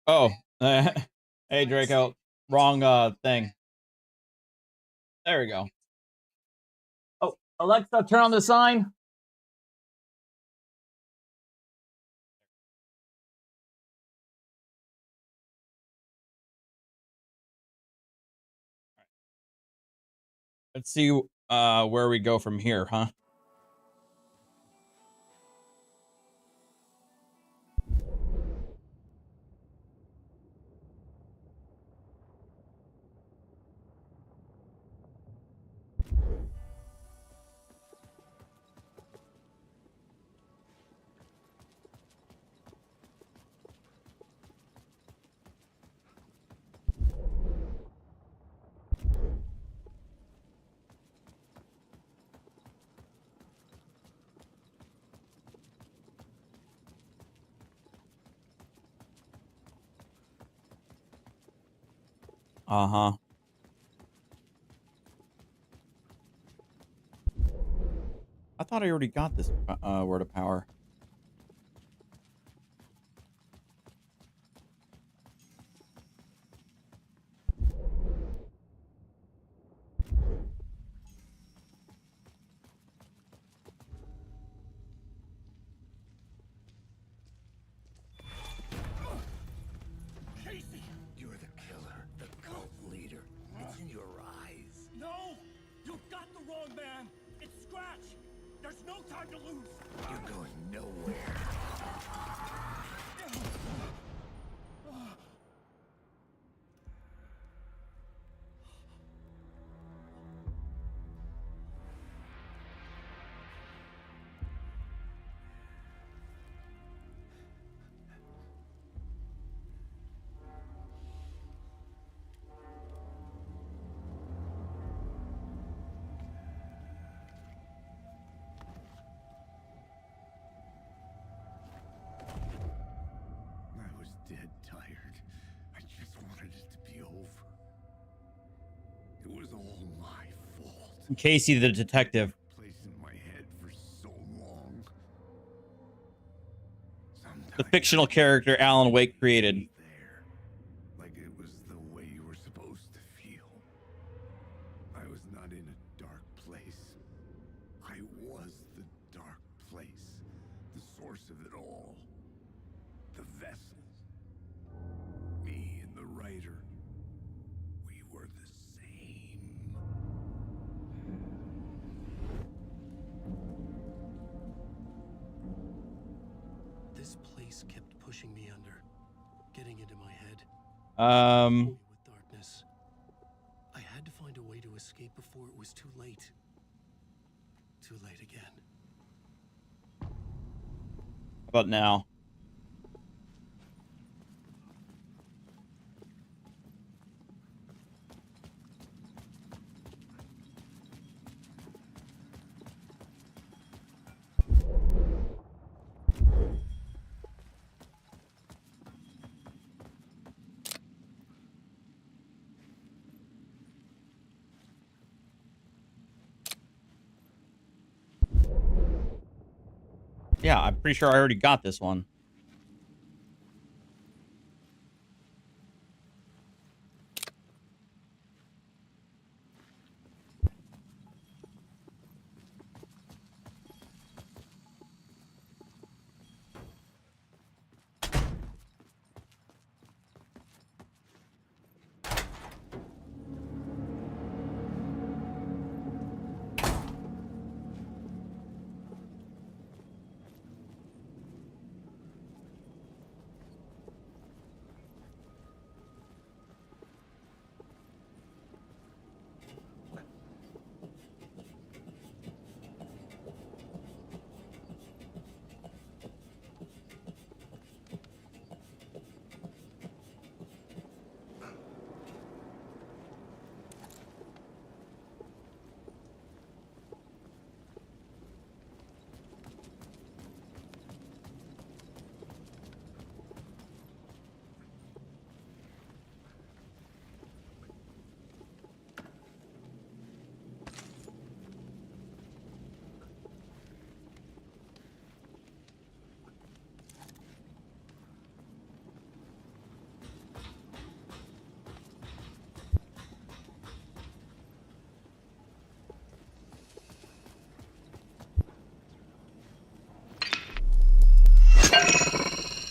Oh, hey Draco, wrong thing. There we go. Oh, Alexa, turn on the sign. Let's see where we go from here, huh? Uh-huh. I thought I already got this word of power. You're the killer, the cult leader. It's in your eyes. No! You got the wrong man! It's Scratch! There's no time to lose! You're going nowhere. I was dead tired. I just wanted it to be over. It was all my fault. Casey the detective. Place in my head for so long. The fictional character Alan Wake created. There, like it was the way you were supposed to feel. I was not in a dark place. I was the dark place, the source of it all. The vessel. Me and the writer. We were the same. This place kept pushing me under, getting into my head. With darkness. I had to find a way to escape before it was too late. Too late again. How about now? Yeah, I'm pretty sure I already got this one.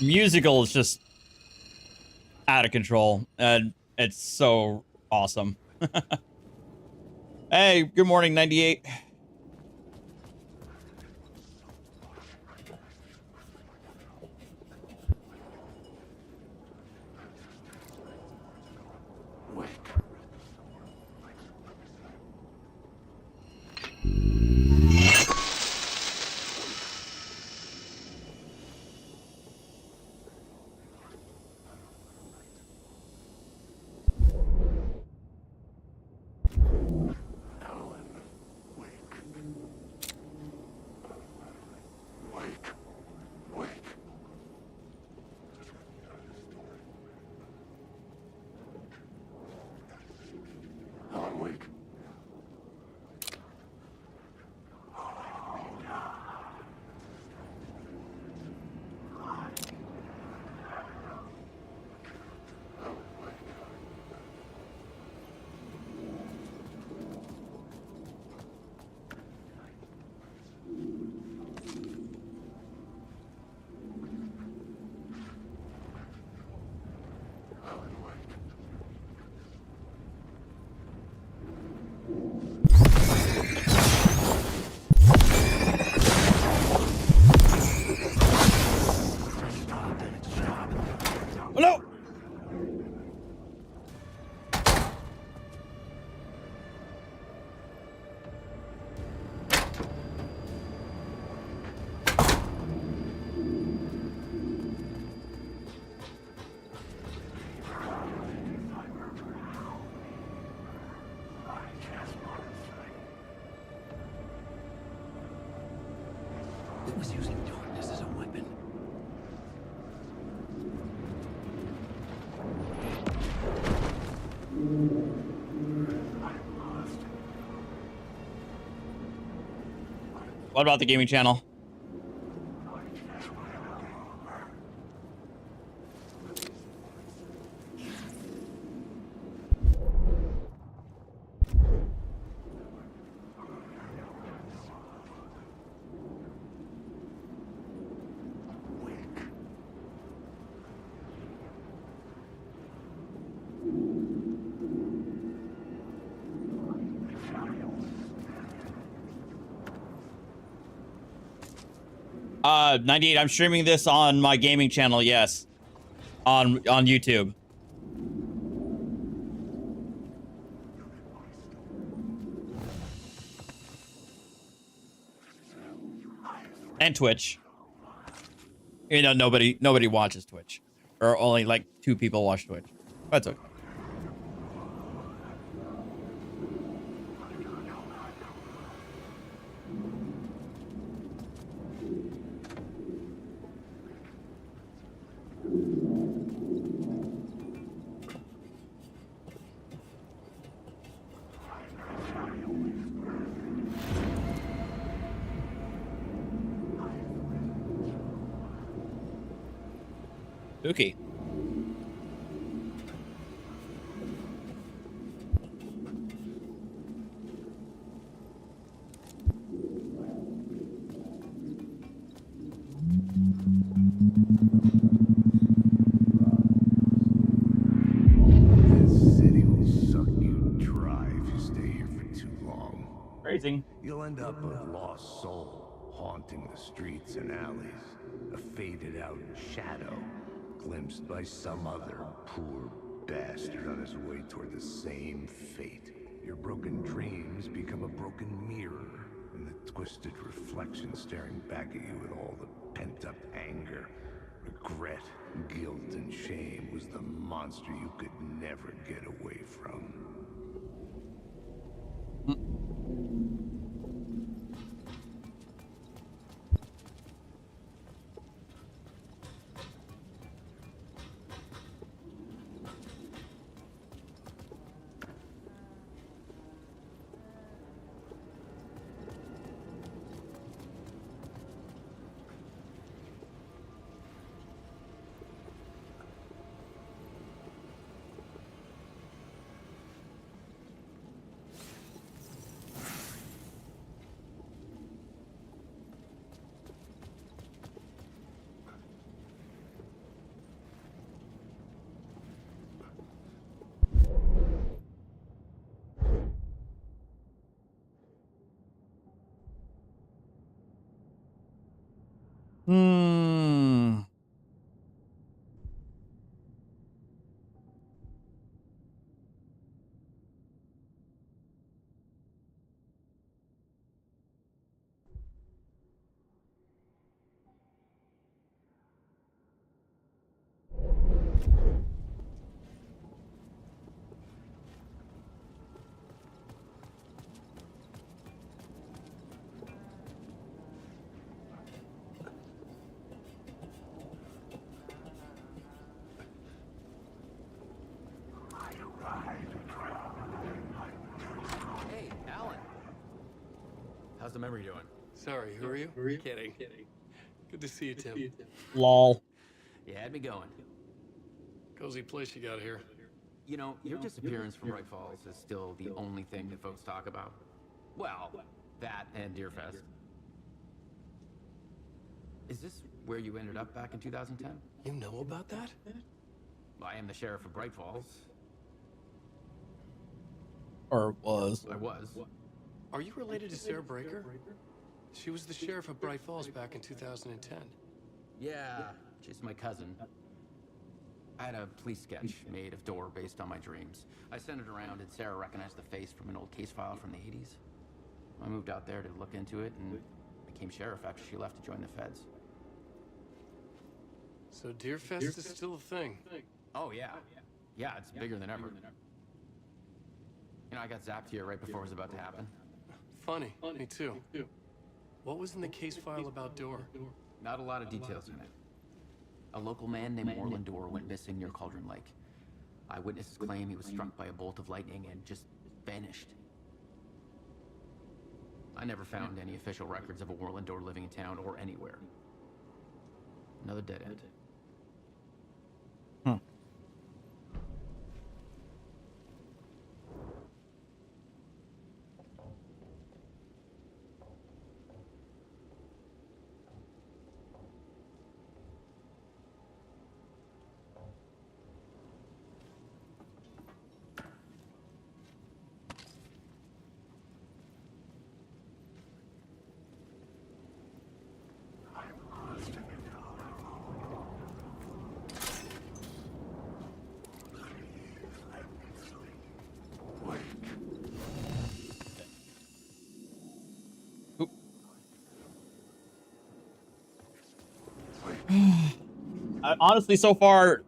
musical is just out of control, and it's so awesome. Hey, good morning, 98. Oh, no! It was using darkness as a weapon. What about the gaming channel? Uh, 98, I'm streaming this on my gaming channel, yes. On YouTube. And Twitch. You know, nobody watches Twitch. Or only like 2 people watch Twitch. That's okay. Spooky. This city will suck you dry if you stay here for too long. Phrasing. You'll end up a lost soul, haunting the streets and alleys. A faded out shadow, glimpsed by some other poor bastard on his way toward the same fate. Your broken dreams become a broken mirror, and the twisted reflection staring back at you with all the pent-up anger, regret, guilt, and shame was the monster you could never get away from. Hmm. Hey, Alan. How's the memory doing? Sorry, who are you? Kidding. Good to see you, Tim. Lol. You had me going. Cozy place you got here. You know, your disappearance from Bright Falls is still the only thing that folks talk about. Well, that and Deerfest. Is this where you ended up back in 2010? You know about that? I am the sheriff of Bright Falls. Or was. I was. Are you related to Sarah Breaker? She was the sheriff of Bright Falls back in 2010. Yeah, she's my cousin. I had a police sketch made of Door based on my dreams. I sent it around and Sarah recognized the face from an old case file from the 80s. I moved out there to look into it and became sheriff after she left to join the feds. So Deerfest is still a thing. Oh, yeah. Yeah, it's bigger than ever. You know, I got zapped here right before it was about to happen. Funny, me too. What was in the case file about Door? Not a lot of details in it. A local man named Orland Door went missing near Cauldron Lake. Eyewitnesses claim he was struck by a bolt of lightning and just vanished. I never found any official records of a Orland Door living in town or anywhere. Another dead end. Hmm. Honestly, so far,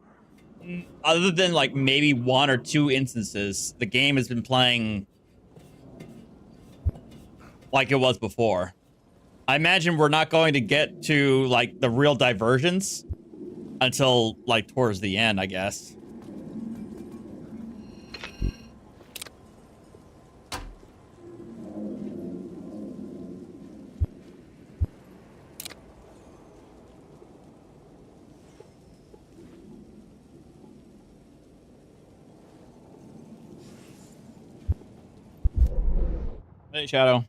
other than like maybe 1 or 2 instances, the game has been playing like it was before. I imagine we're not going to get to like the real diversions until like towards the end, I guess. Hey, Shadow.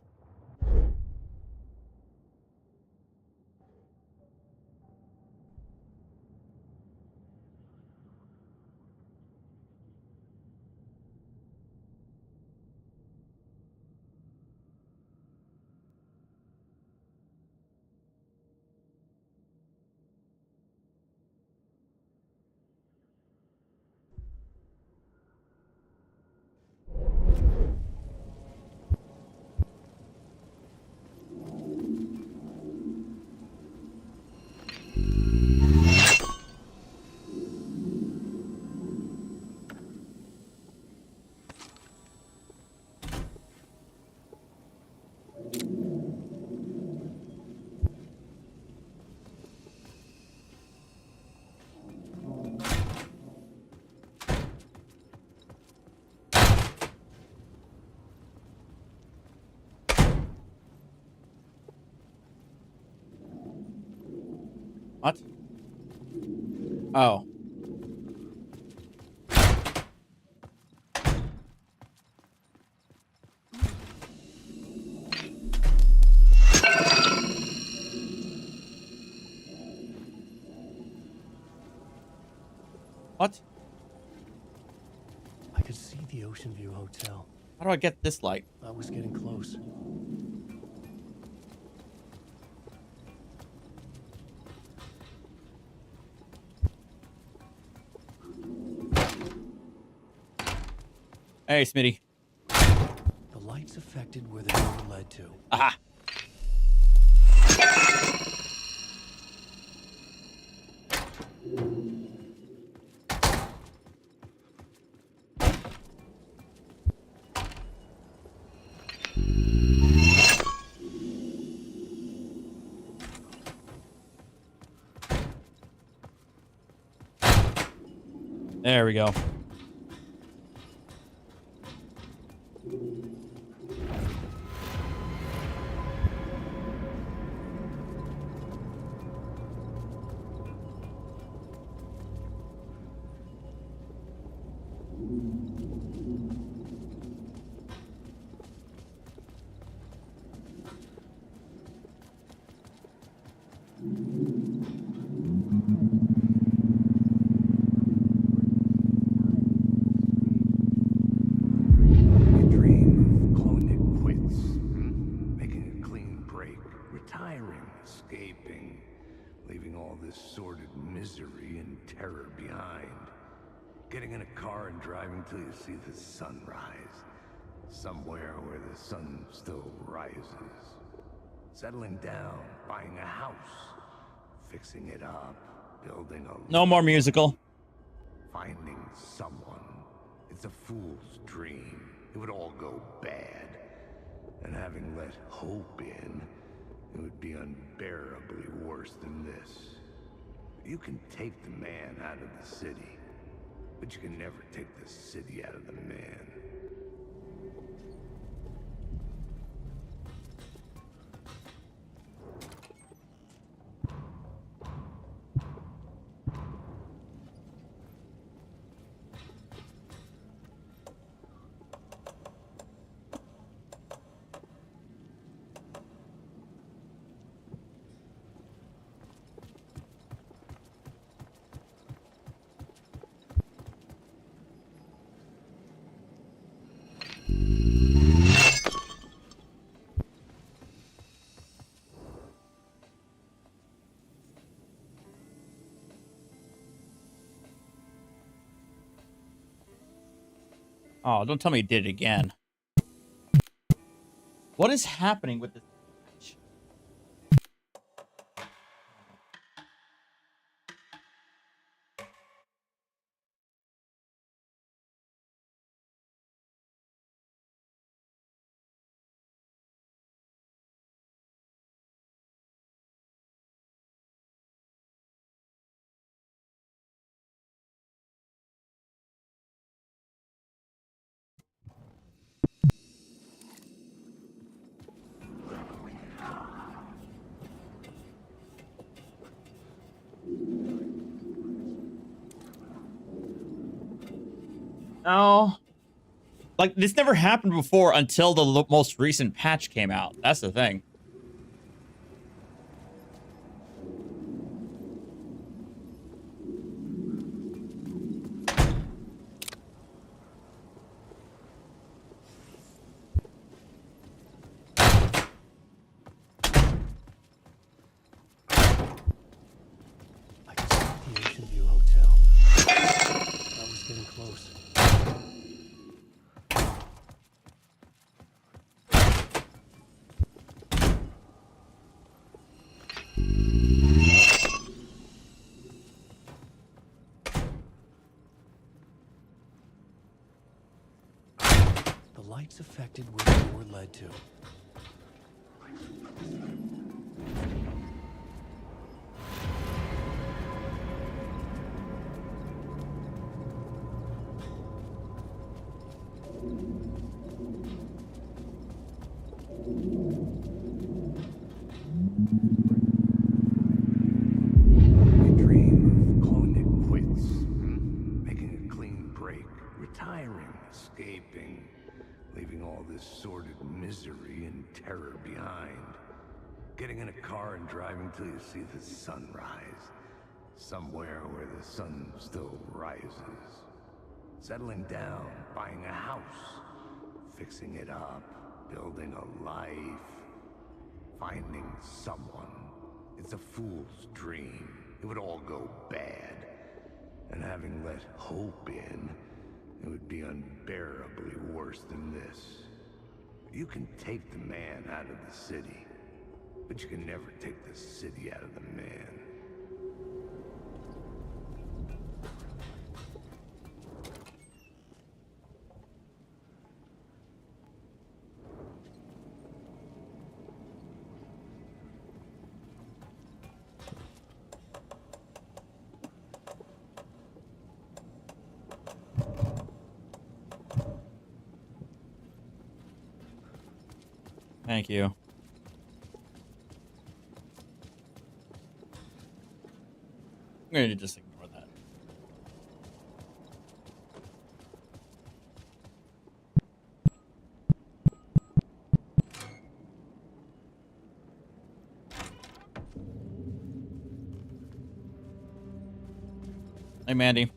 What? Oh. What? I could see the Ocean View Hotel. How do I get this light? I was getting close. Hey, Smitty. The lights affected where the door led to. Aha. There we go. You dream of calling it quits, making a clean break, retiring, escaping, leaving all this sordid misery and terror behind. Getting in a car and driving till you see the sun rise, somewhere where the sun still rises. Settling down, buying a house, fixing it up, building a No more musical. finding someone. It's a fool's dream. It would all go bad. And having let hope in, it would be unbearably worse than this. You can take the man out of the city, but you can never take the city out of the man. Oh, don't tell me he did it again. What is happening with this? No. Like, this never happened before until the most recent patch came out. That's the thing. I can see the Ocean View Hotel. I was getting close. The lights affected where the door led to. You dream of calling it quits, making a clean break, retiring, escaping, leaving all this sordid misery and terror behind. Getting in a car and driving till you see the sun rise, somewhere where the sun still rises. Settling down, buying a house, fixing it up, building a life, finding someone. It's a fool's dream. It would all go bad. And having let hope in, It would be unbearably worse than this. You can take the man out of the city, but you can never take the city out of the man. Thank you. I'm going to just ignore that. Hey, Mandy.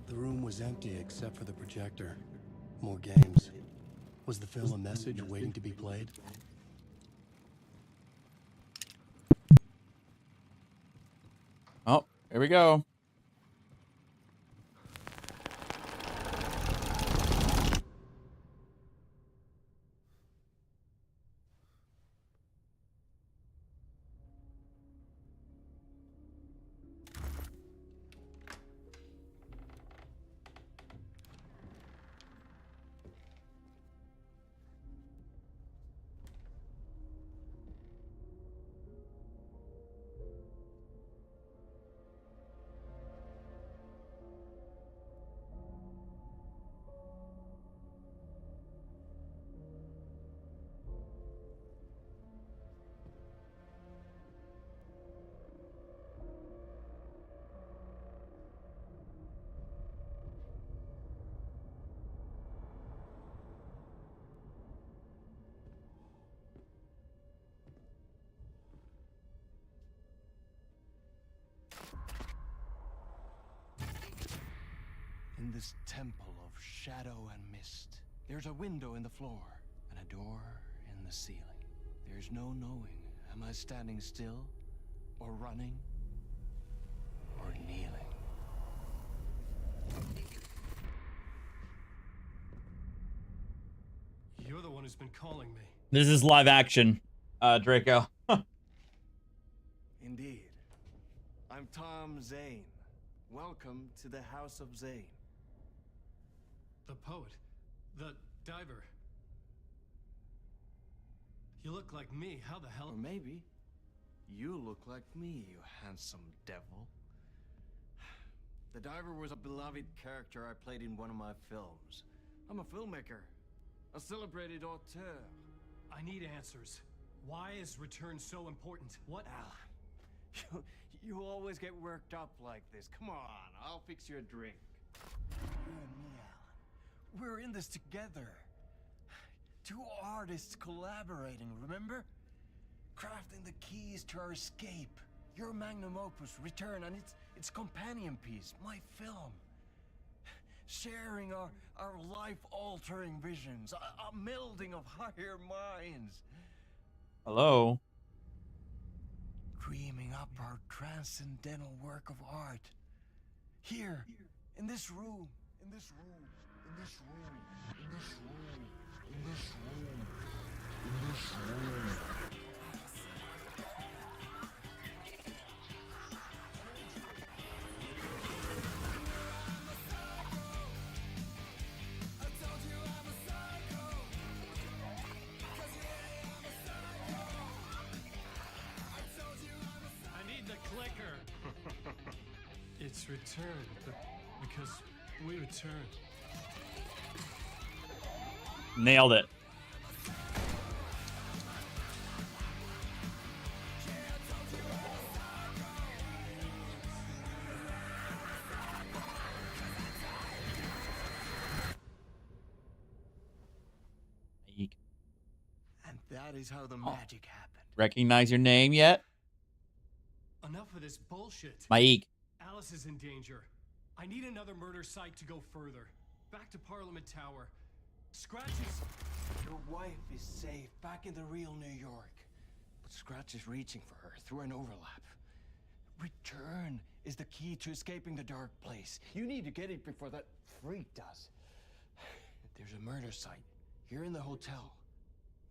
The room was empty except for the projector. More games. Was the film a message waiting to be played? Oh, here we go. In this temple of shadow and mist, there's a window in the floor and a door in the ceiling. There's no knowing, am I standing still, or running, or kneeling? You're the one who's been calling me. This is live action, Draco. Indeed. I'm Tom Zane. Welcome to the House of Zane. The poet. The diver. You look like me. How the hell? Or maybe you look like me, you handsome devil. The diver was a beloved character I played in one of my films. I'm a filmmaker. A celebrated auteur. I need answers. Why is Return so important? What? Alan, you always get worked up like this. Come on, I'll fix you a drink. You and me, Alan. We're in this together. Two artists collaborating, remember? Crafting the keys to our escape. Your magnum opus, Return, and its companion piece, my film. Sharing our life-altering visions, a melding of higher minds. Hello. Dreaming up our transcendental work of art. Here, in this room, in this room, in this room, in this room, in this room, in this room. It's returned, because we returned. Nailed it. That is how the magic happened. Recognize your name yet? Enough of this bullshit. Mike. Alice is in danger. I need another murder site to go further. Back to Parliament Tower. Scratch is... Your wife is safe, back in the real New York. But Scratch is reaching for her through an overlap. Return is the key to escaping the dark place. You need to get it before that freak does. There's a murder site here in the hotel.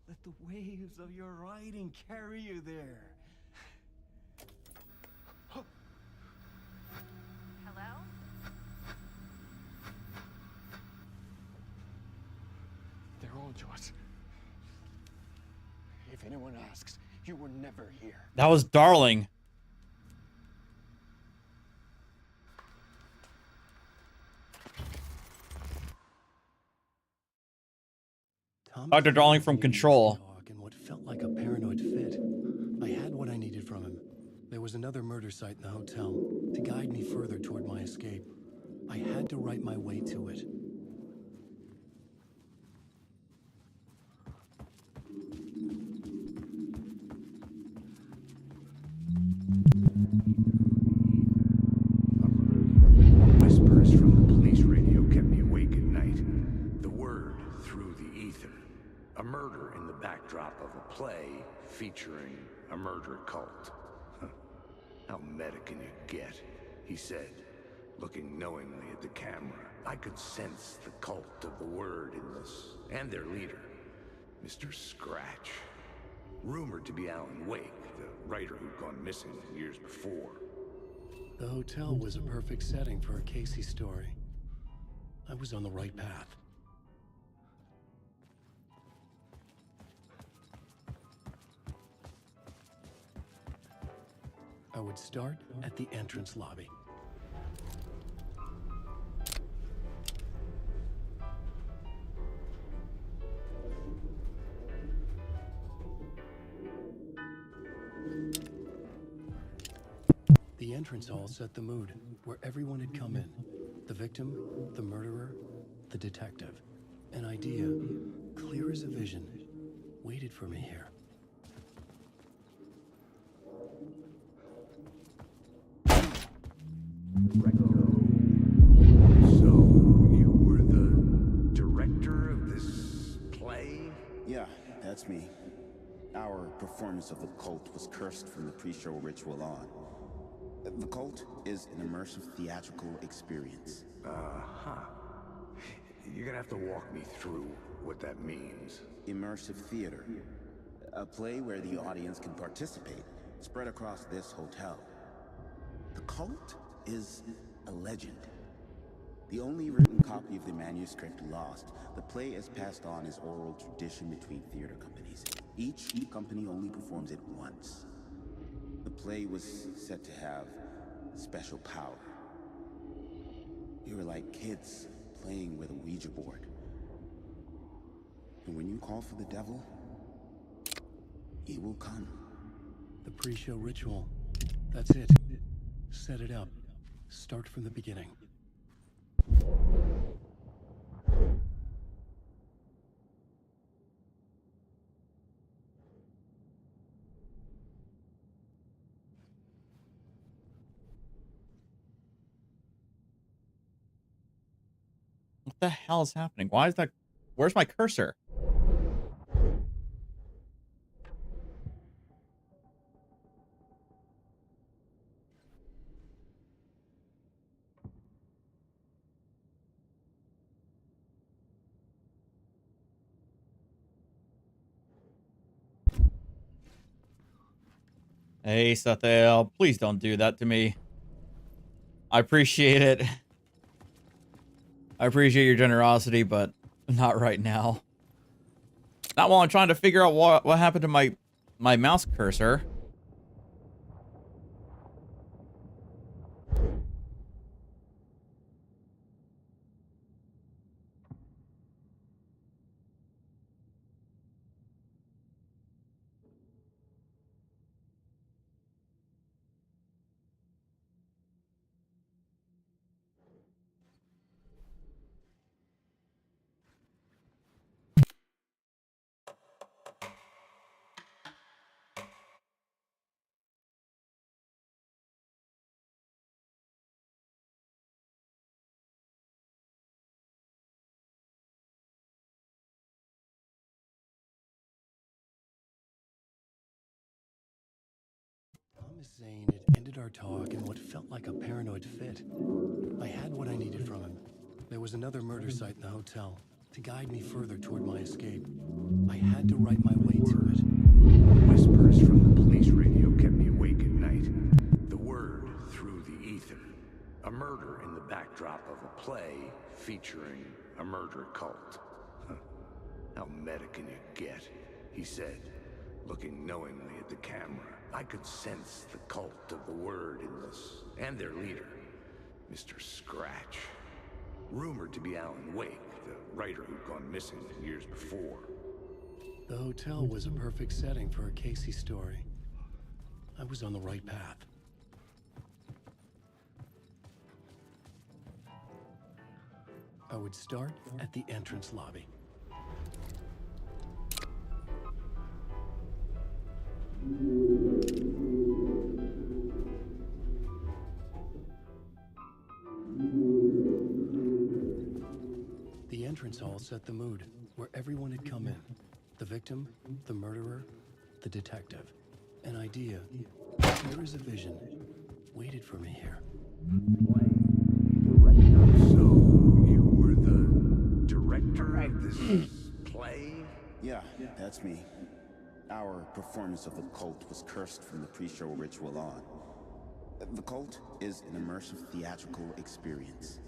Let the waves of your riding carry you there. Hello? They're all yours. If anyone asks, you were never here. That was Darling. Dr. Darling from Control. In what felt like a paranoid fit. I had what I needed from him. There was another murder site in the hotel to guide me further toward my escape. I had to write my way to it. Whispers from the police radio kept me awake at night. The word through the ether. A murder in the backdrop of a play featuring a murder cult. Huh. How meta can you get? He said, looking knowingly at the camera. I could sense the cult of the word in this, and their leader, Mr. Scratch. Rumored to be Alan Wake, the writer who'd gone missing years before. The hotel was a perfect setting for a Casey story. I was on the right path. I would start at the entrance lobby. The entrance hall set the mood, where everyone had come in. The victim, the murderer, the detective. An idea, clear as a vision, waited for me here. So, you were the director of this play? Yeah, that's me. Our performance of the cult was cursed from the pre-show ritual on. The cult is an immersive theatrical experience. You're gonna have to walk me through what that means. Immersive theater. A play where the audience can participate, spread across this hotel. The cult is a legend. The only written copy of the manuscript lost, the play is passed on as oral tradition between theater companies. Each company only performs it once. The play was said to have special power. We were like kids playing with a Ouija board. And when you call for the devil, he will come. The pre-show ritual. That's it. Set it up. Start from the beginning. What the hell is happening? Why is that? Where's my cursor? Hey, Sathael, please don't do that to me. I appreciate it. I appreciate your generosity, but not right now. Not while I'm trying to figure out what happened to my mouse cursor. Miss Zane had ended our talk in what felt like a paranoid fit. I had what I needed from him. There was another murder site in the hotel to guide me further toward my escape. I had to write my way to it. Whispers from the police radio kept me awake at night. The word through the ether. A murder in the backdrop of a play featuring a murder cult. How meta can you get? He said, looking knowingly at the camera. I could sense the cult of the word in this, and their leader, Mr. Scratch. Rumored to be Alan Wake, the writer who'd gone missing years before. The hotel was a perfect setting for a Casey story. I was on the right path. I would start at the entrance lobby. The entrance hall set the mood, where everyone had come in. The victim, the murderer, the detective. An idea, clear as a vision, waited for me here. So, you were the director of this play? Yeah, that's me. Our performance of the cult was cursed from the pre-show ritual on. The cult is an immersive theatrical experience.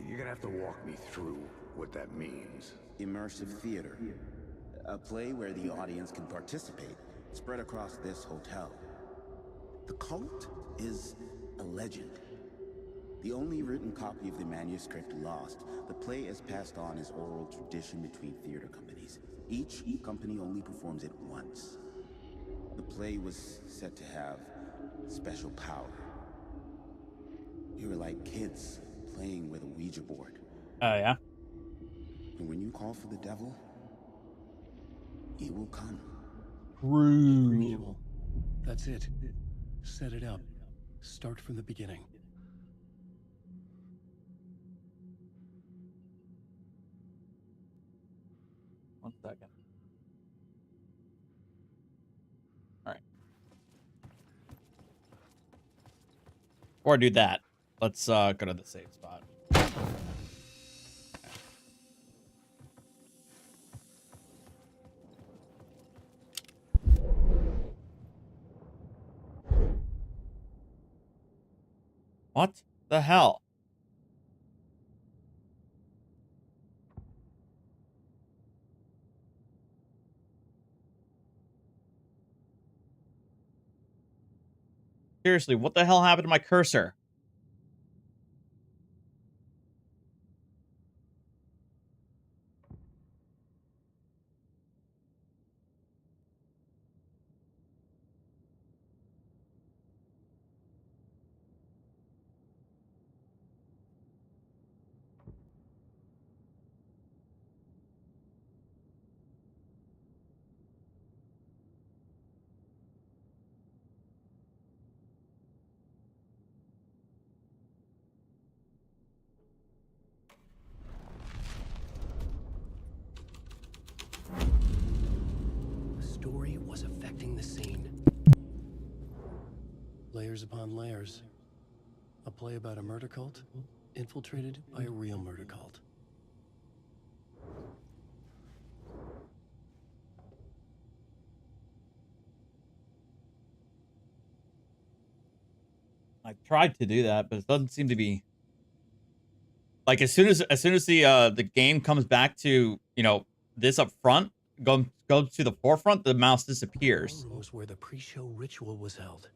You're gonna have to walk me through what that means. Immersive theater. A play where the audience can participate, spread across this hotel. The cult is a legend. The only written copy of the manuscript lost, the play is passed on as oral tradition between theater companies. Each company only performs it once. The play was said to have special power. We were like kids playing with a Ouija board. Oh, yeah? And when you call for the devil, he will come. Ritual. That's it. Set it up. Start from the beginning. One second. All right. Before I do that, let's go to the save spot. What the hell? Seriously, what the hell happened to my cursor? The story was affecting the scene. Layers upon layers. A play about a murder cult, infiltrated by a real murder cult. I tried to do that, but it doesn't seem to be. Like as soon as the game comes back to, you know, this up front, go to the forefront, the mouse disappears. The room was where the pre-show ritual was held.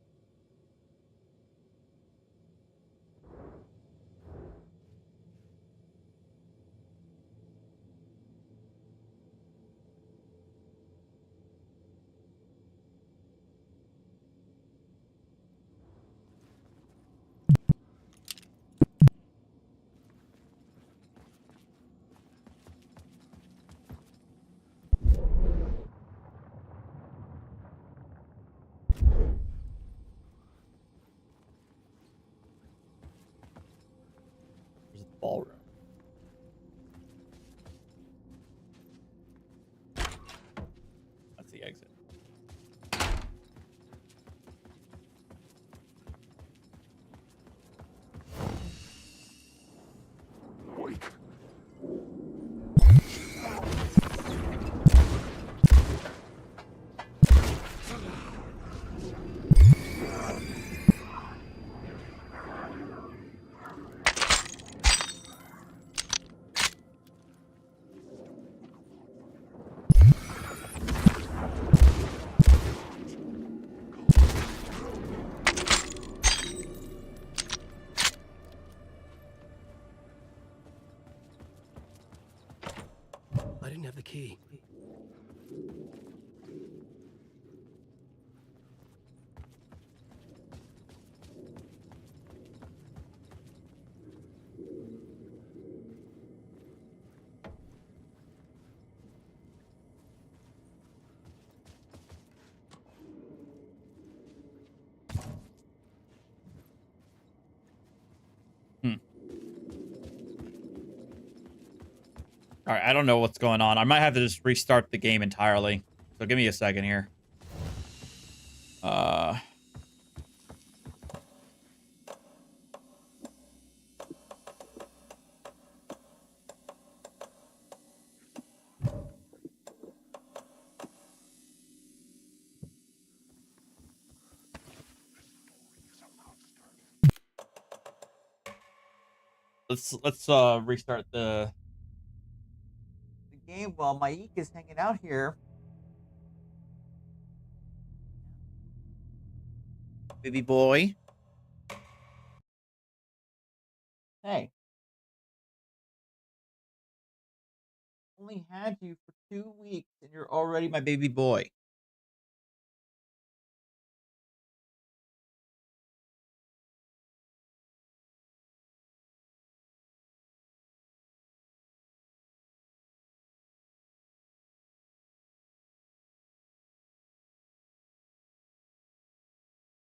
There's the ballroom. That's the exit. didn't have the key. All right, I don't know what's going on. I might have to just restart the game entirely. So give me a second here. Let's restart the game while Mike is hanging out here. Baby boy. Hey. Only had you for 2 weeks and you're already my baby boy.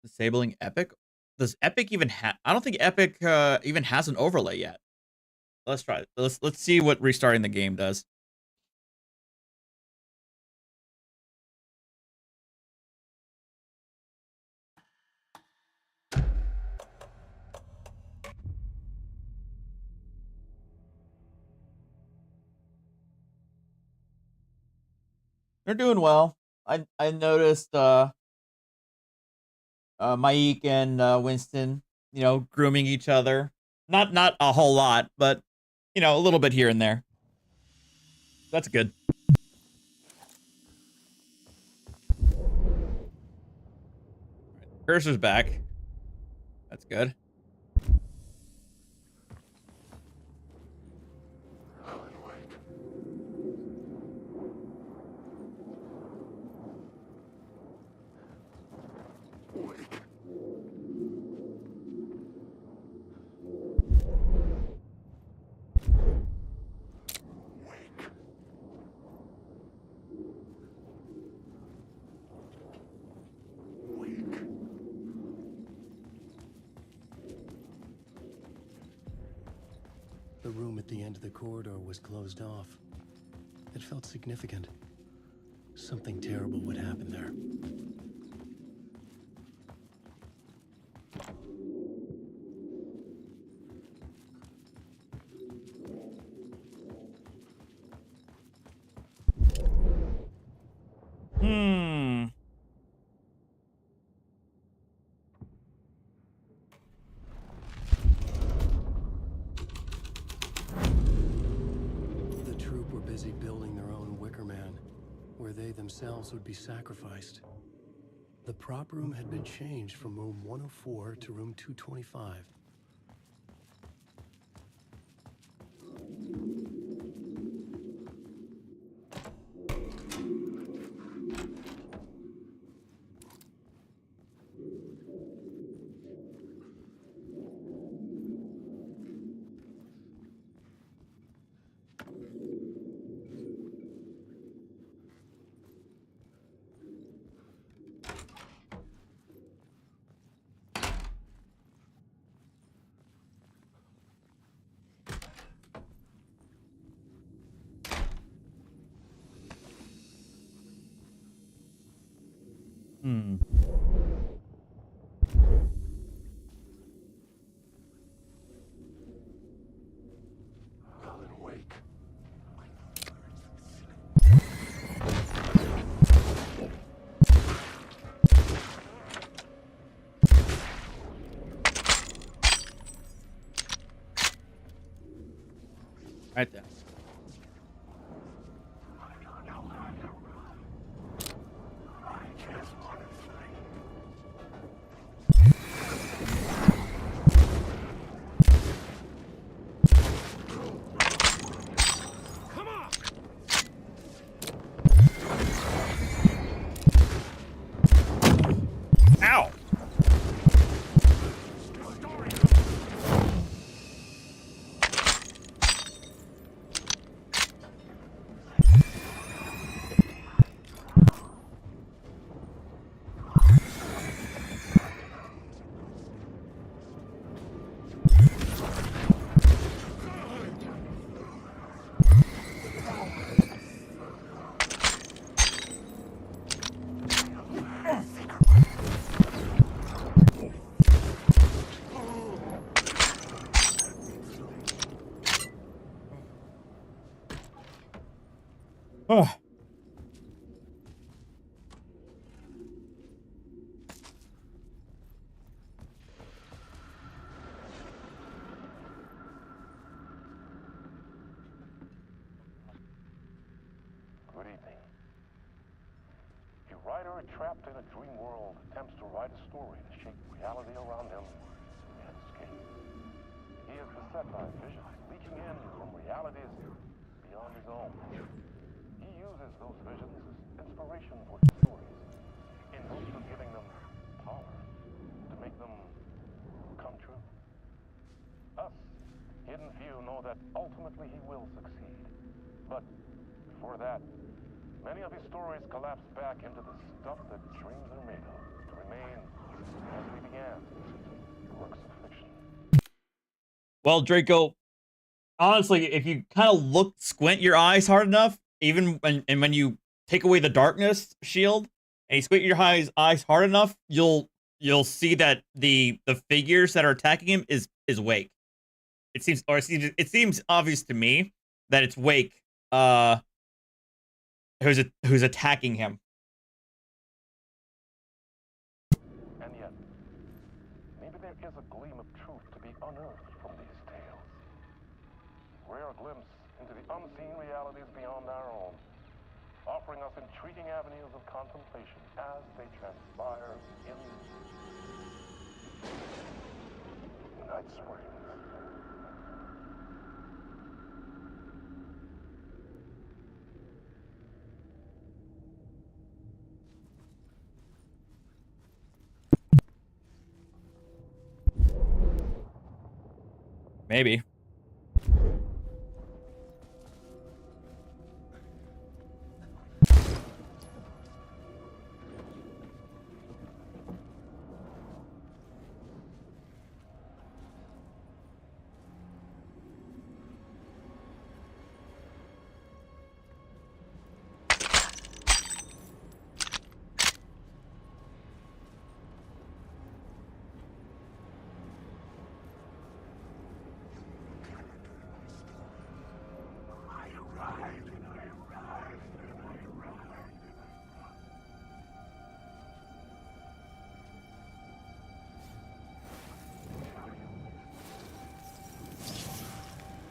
Disabling Epic? Does Epic even have... I don't think Epic even has an overlay yet. Let's try it. Let's see what restarting the game does. They're doing well. I noticed Mike and Winston, you know, grooming each other. Not a whole lot, but you know, a little bit here and there. That's good. Cursor's back. That's good. The room at the end of the corridor was closed off. It felt significant. Something terrible would happen there. Themselves would be sacrificed. The prop room had been changed from room 104 to room 225. Right there. Oh. Good evening. A writer trapped in a dream world attempts to write a story to shape reality around him and escape. He is beset by visions leaking in from realities beyond his own. He uses those visions as inspiration for his stories, in hopes of giving them power to make them come true. Us, hidden few, know that ultimately he will succeed. But before that, many of his stories collapse back into the stuff that dreams are made of, to remain as we began, works of fiction. Well, Draco, honestly, if you kind of squint your eyes hard enough, even when you take away the darkness shield and you squint your eyes hard enough, you'll see that the figures that are attacking him is Wake. It seems obvious to me that it's Wake who's attacking him. And yet, maybe there is a gleam of truth to be unearthed from these tales. Rare glimpse into the unseen realities beyond our own, offering us intriguing avenues of contemplation as they transpire in Night Springs. Maybe.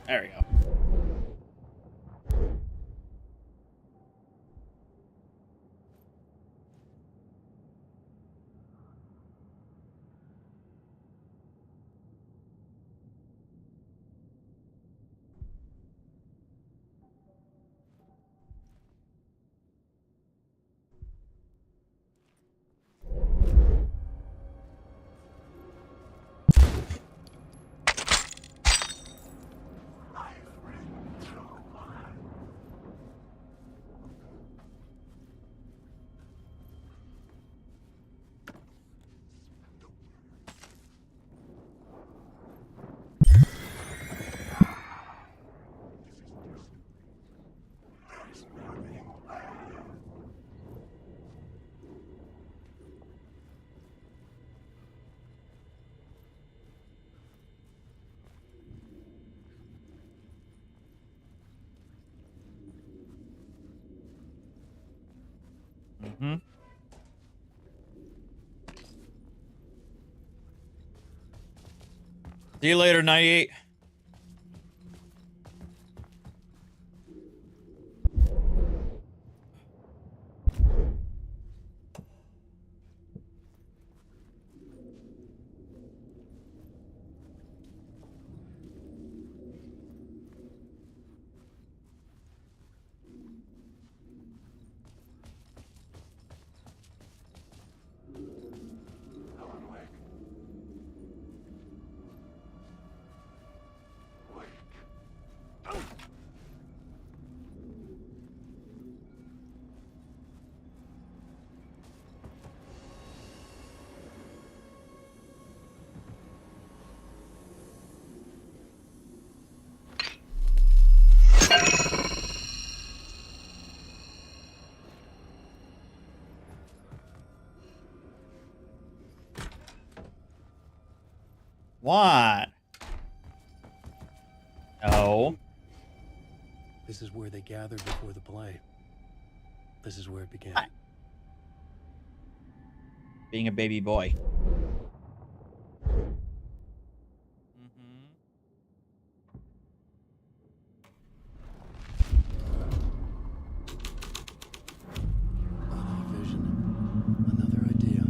There we go. Mm-hmm. See you later, 98. What? No. This is where they gathered before the play. This is where it began. Being a baby boy. Another vision. Another idea.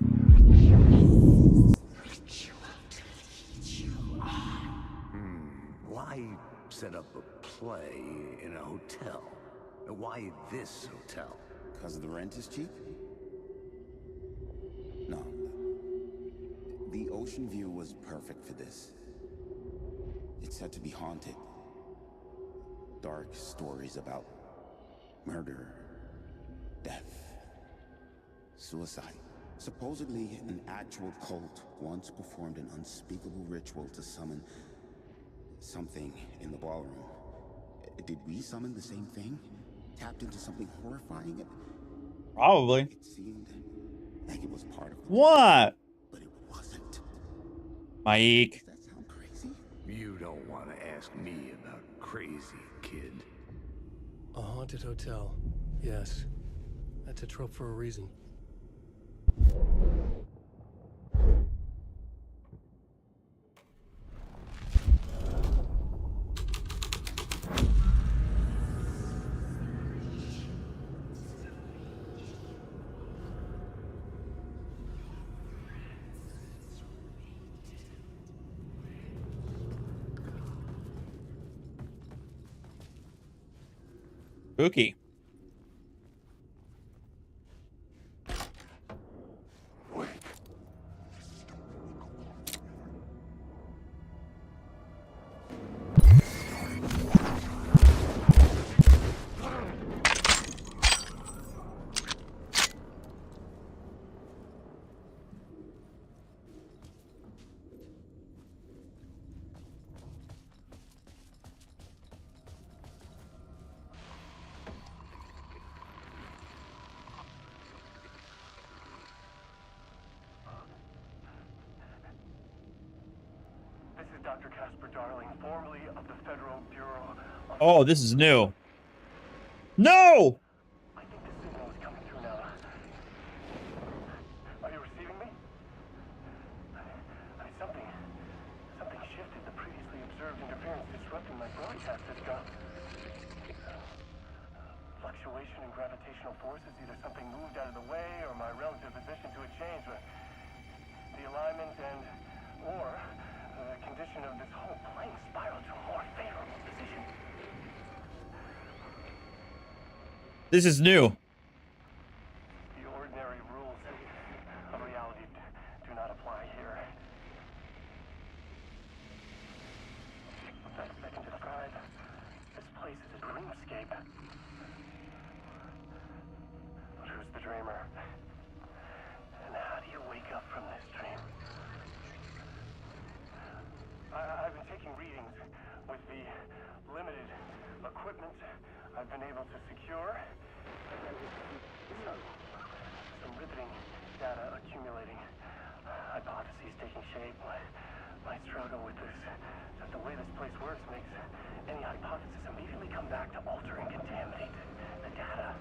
Why set up a play in a hotel? Why this hotel? Because the rent is cheap? No. The ocean view was perfect for this. It's said to be haunted. Dark stories about murder, death, suicide. Supposedly, an actual cult once performed an unspeakable ritual to summon something in the ballroom. Did we summon the same thing? Tapped into something horrifying? Probably. It seemed like it was part of the What? but it wasn't. Mike. Does that sound crazy? You don't want to ask me about crazy, kid. A haunted hotel. Yes. That's a trope for a reason. Spooky. This is Dr. Casper Darling, formerly of the Federal Bureau of... Oh, this is new. No! I think the signal is coming through now. Are you receiving me? Something shifted. The previously observed interference disrupting my broadcast system. Fluctuation in gravitational forces. Either something moved out of the way or my relative position to it changed. The alignment or the condition of this whole plane spiraled to a more favorable position. This is new. The ordinary rules of reality do not apply here. The best I can describe this place is a dreamscape. But who's the dreamer? And how do you wake up from this dream? I've been taking readings with the limited equipment I've been able to secure. Some riveting data accumulating. Hypotheses taking shape. My struggle with this, that the way this place works makes any hypothesis immediately come back to alter and contaminate the data.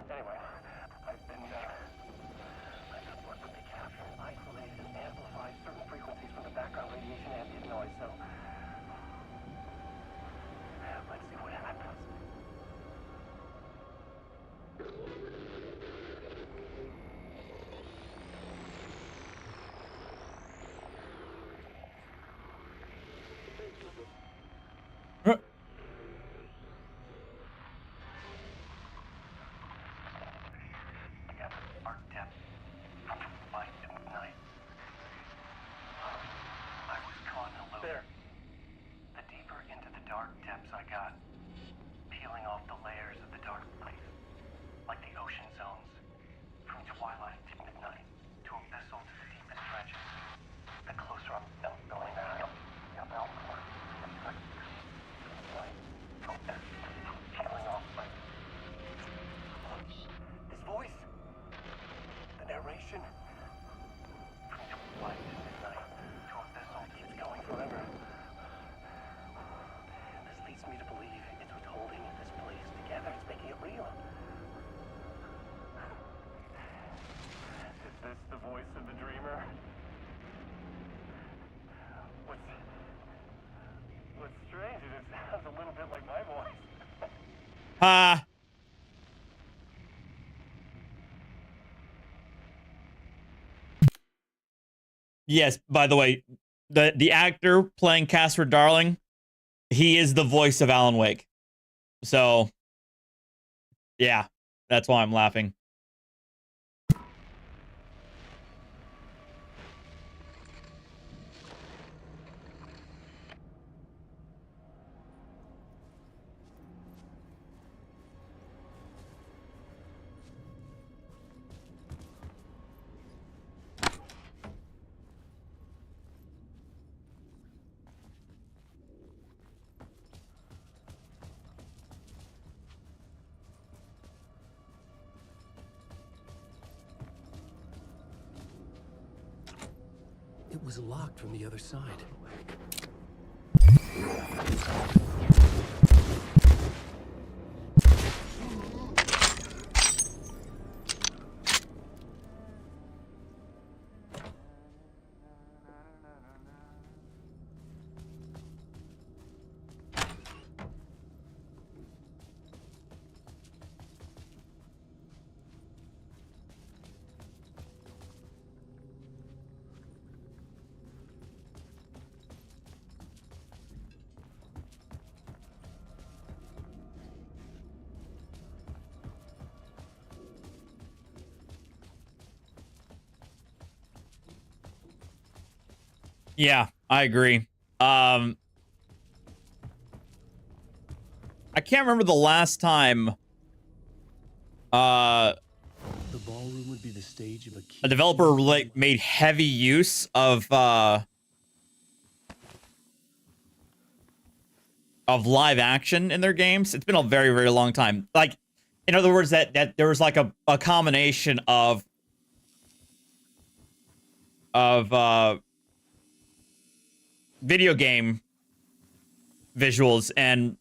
Anyway, I've worked with the capture, isolate, and amplify certain frequencies from the background radiation ambient noise, so let's see what happens. change it. It sounds a little bit like my voice. Yes, by the way, the actor playing Casper Darling, he is the voice of Alan Wake. So, yeah, that's why I'm laughing. It was locked from the other side. Yeah, I agree. I can't remember the last time The ballroom would be the stage of a developer like made heavy use of live action in their games. It's been a very, very long time. Like, in other words, that there was like a combination of video game visuals and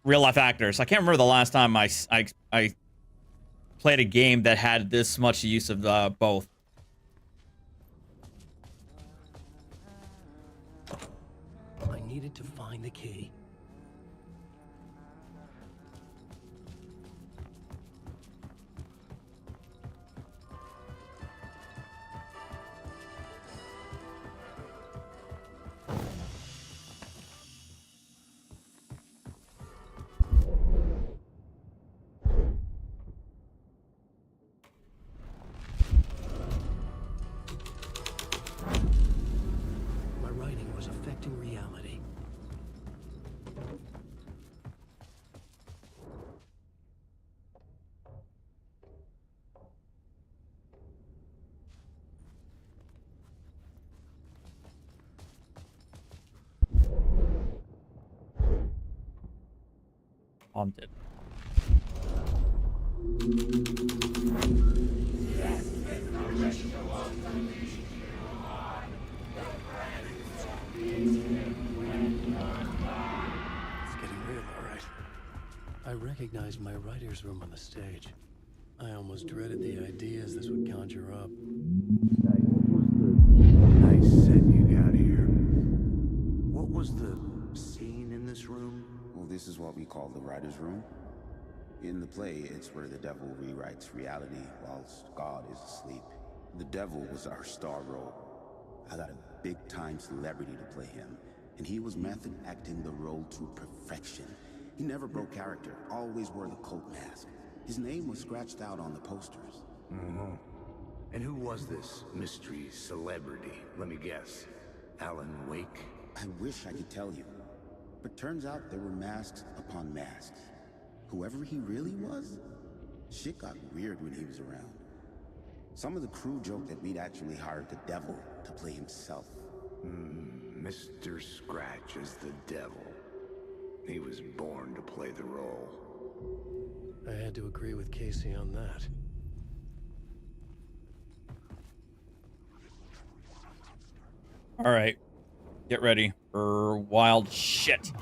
real life actors. I can't remember the last time I played a game that had this much use of both. I needed to find the key. My writing was affecting reality. Haunted. It's getting real, all right. I recognized my writer's room on the stage. I almost dreaded the ideas this would conjure up. Nice set you got here. What was the scene in this room? Well, this is what we call the writer's room. In the play, it's where the devil rewrites reality whilst God is asleep. The devil was our star role. I got a big-time celebrity to play him, and he was method acting the role to perfection. He never broke character, always wore the cult mask. His name was scratched out on the posters. And who was this mystery celebrity? Let me guess. Alan Wake? I wish I could tell you, but turns out there were masks upon masks. Whoever he really was, shit got weird when he was around. Some of the crew joked that we'd actually hired the devil to play himself. Mr. Scratch is the devil. He was born to play the role. I had to agree with Casey on that. All right, get ready for wild shit.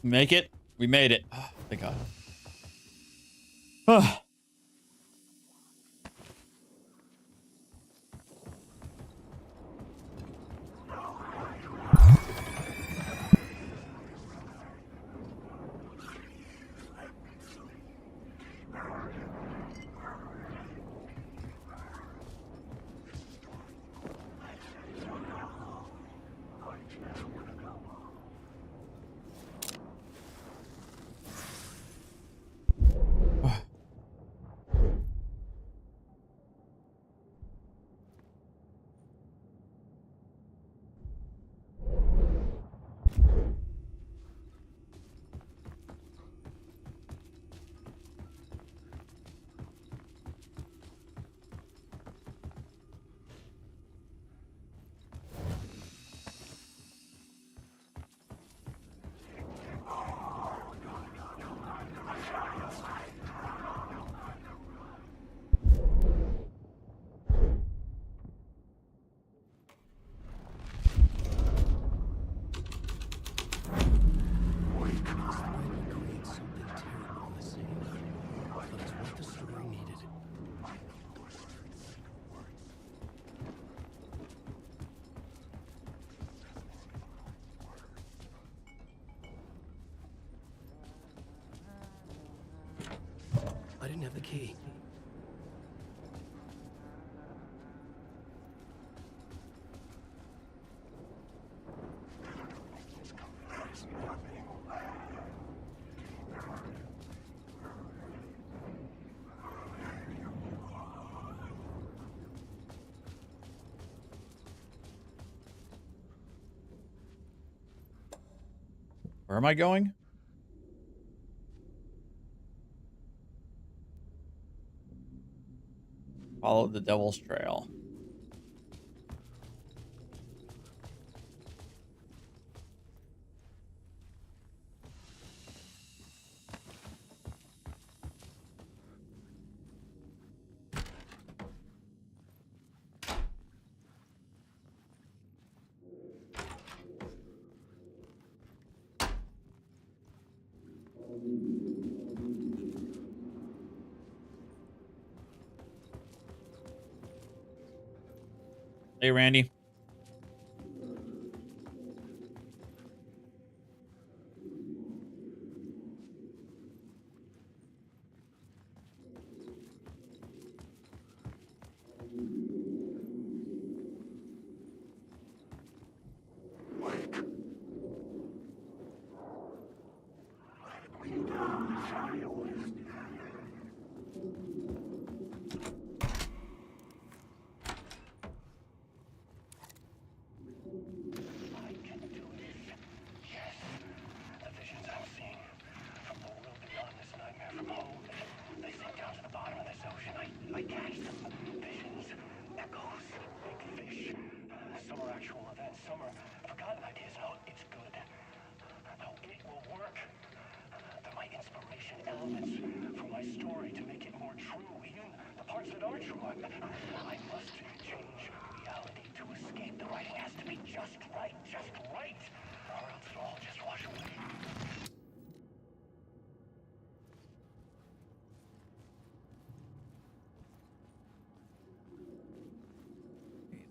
Make it. We made it. Oh, thank God. Oh. I didn't have the key. Where am I going? Follow the devil's trail. Hey, Randy.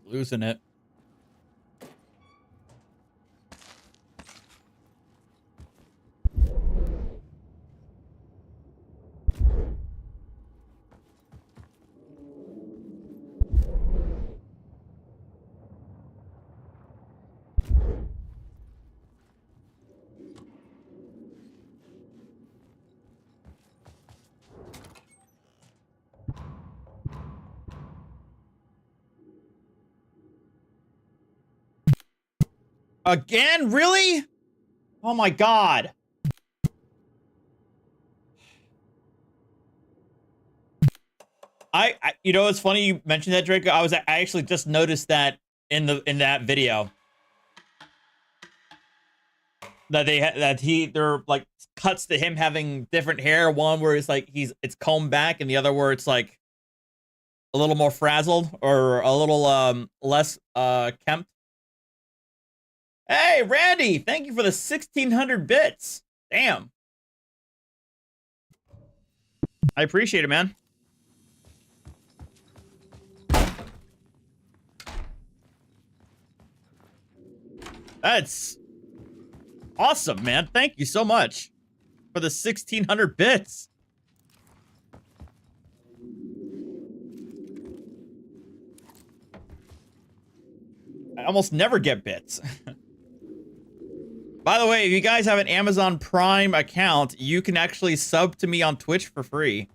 Losing it. Again? Really? Oh my God. You know, it's funny you mentioned that, Draco. I actually just noticed that in that video that they're like cuts to him having different hair. One where it's like it's combed back, and the other where it's like a little more frazzled or a little less kempt. Hey, Randy, thank you for the 1,600 bits. Damn. I appreciate it, man. That's awesome, man. Thank you so much for the 1,600 bits. I almost never get bits. By the way, if you guys have an Amazon Prime account, you can actually sub to me on Twitch for free.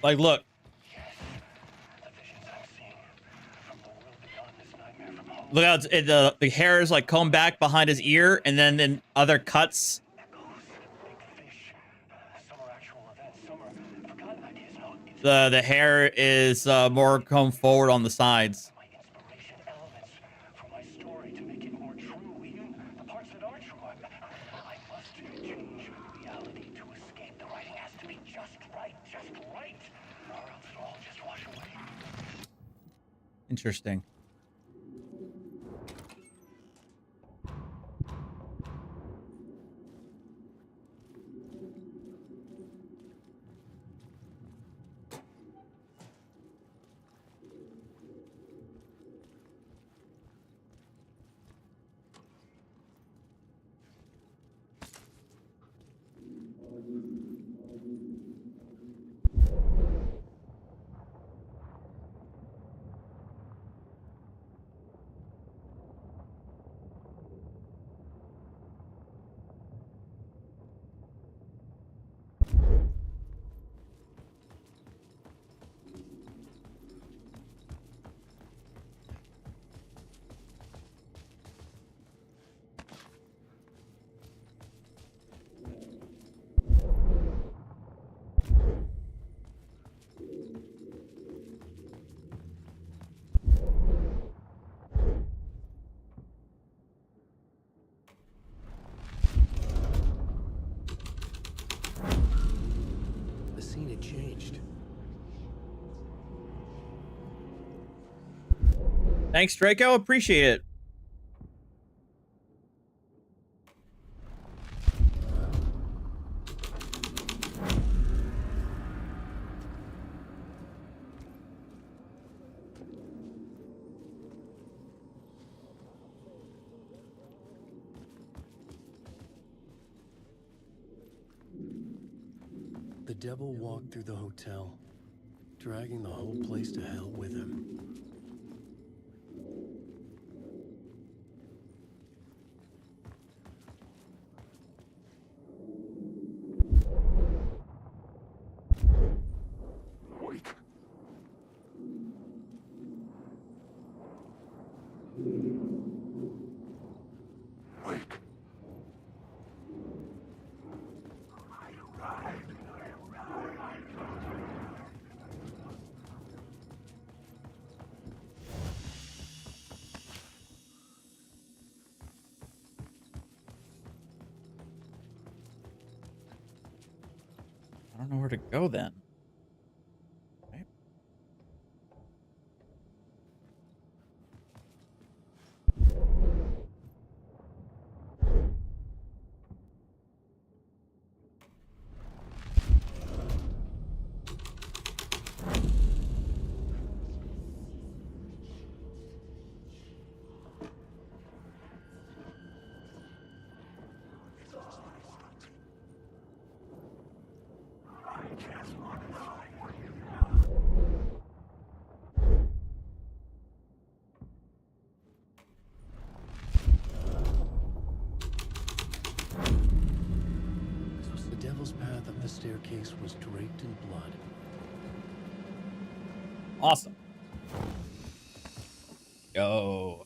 Like, look. Look how the hair is like combed back behind his ear, and then in other cuts. The hair is more combed forward on the sides. Interesting. Scene had changed. Thanks, Draco. Appreciate it. The devil walked through the hotel, dragging the whole place to hell with him. Wake. Wake. I don't know where to go then. Okay. The devil's path up the staircase was draped in blood. Awesome. Yo.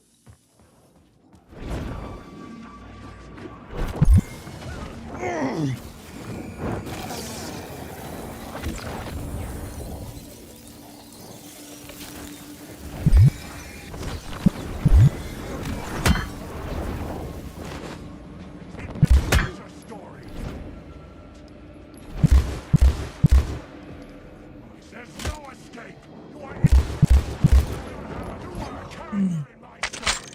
There's no escape. You are in my story.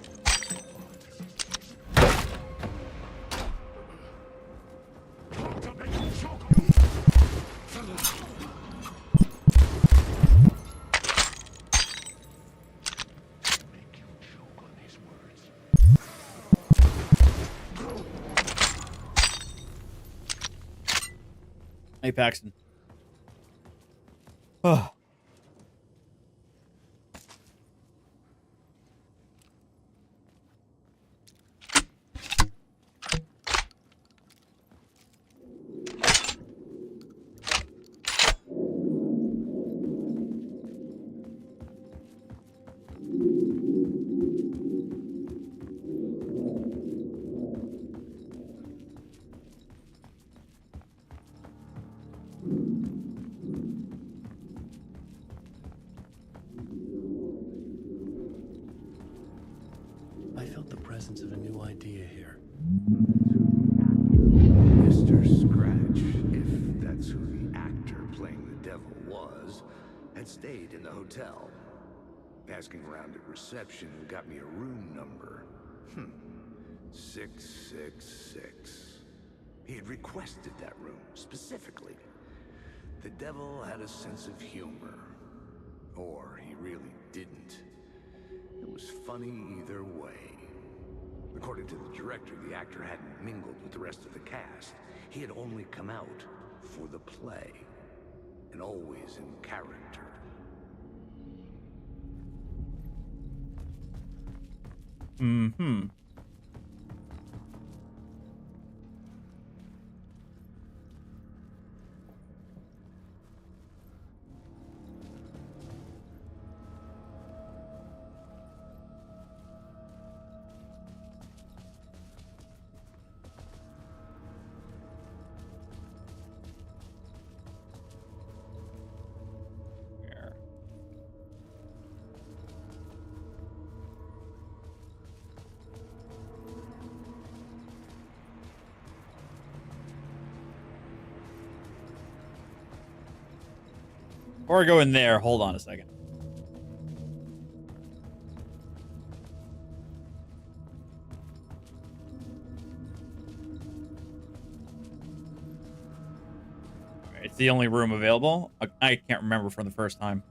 To make you choke on make you choke on these words. Hey, Paxton. Oh. I felt the presence of a new idea here. Mr. Scratch, if that's who the actor playing the devil was, had stayed in the hotel. Asking around at reception got me a room number. 666. He had requested that room, specifically. The devil had a sense of humor. Or he really didn't. It was funny either way. According to the director, the actor hadn't mingled with the rest of the cast. He had only come out for the play, and always in character. Mm-hmm. Or go in there. Hold on a second. It's the only room available. I can't remember from the first time.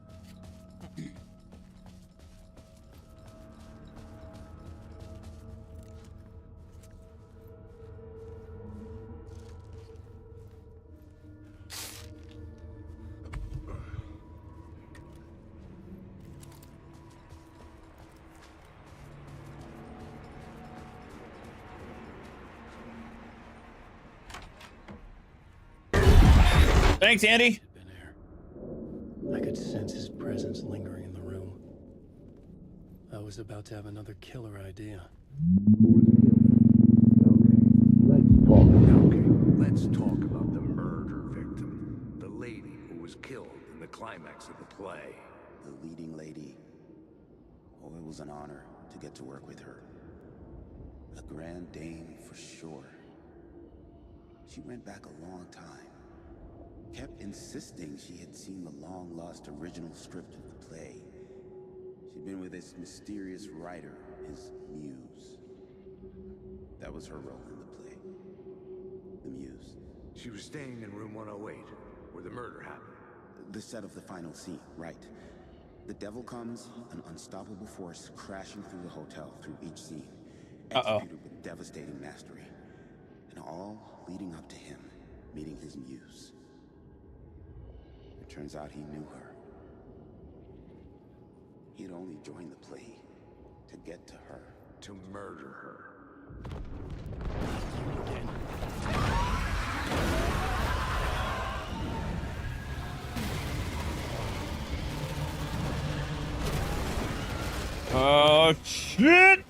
Thanks, Andy. I could sense his presence lingering in the room. I was about to have another killer idea. Let's talk about the murder victim. The lady who was killed in the climax of the play. The leading lady. Oh, it was an honor to get to work with her. A grand dame for sure. She went back a long time. Kept insisting she had seen the long-lost original script of the play. She'd been with this mysterious writer, his muse. That was her role in the play. The muse. She was staying in room 108, where the murder happened. The set of the final scene, right. The devil comes, an unstoppable force crashing through the hotel through each scene. Executed with devastating mastery. And all leading up to him meeting his muse. It turns out he knew her. He had only joined the play to get to her. To murder her. Oh Oh, shit!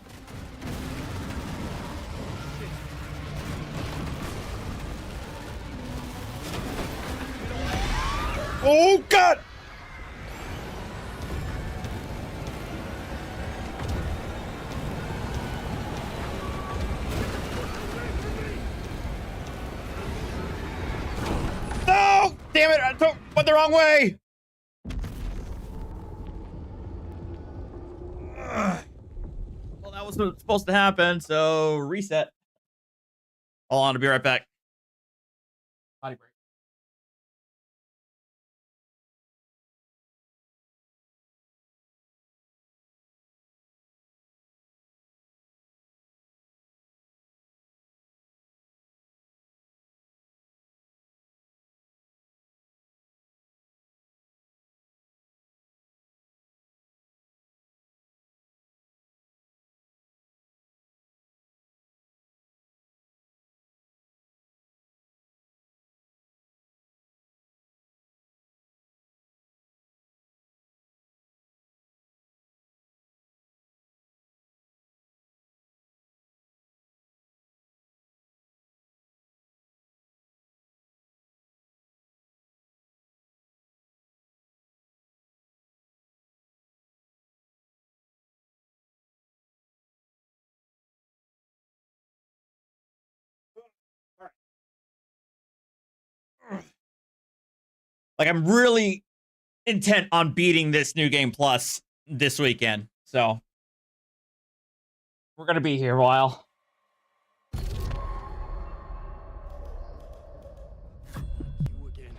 Oh, God! No! Damn it! Went the wrong way! Ugh. Well, that was what's supposed to happen, so reset. Hold on, I'll be right back. Potty break. Like, I'm really intent on beating this new game plus this weekend. So we're gonna be here a while. You again.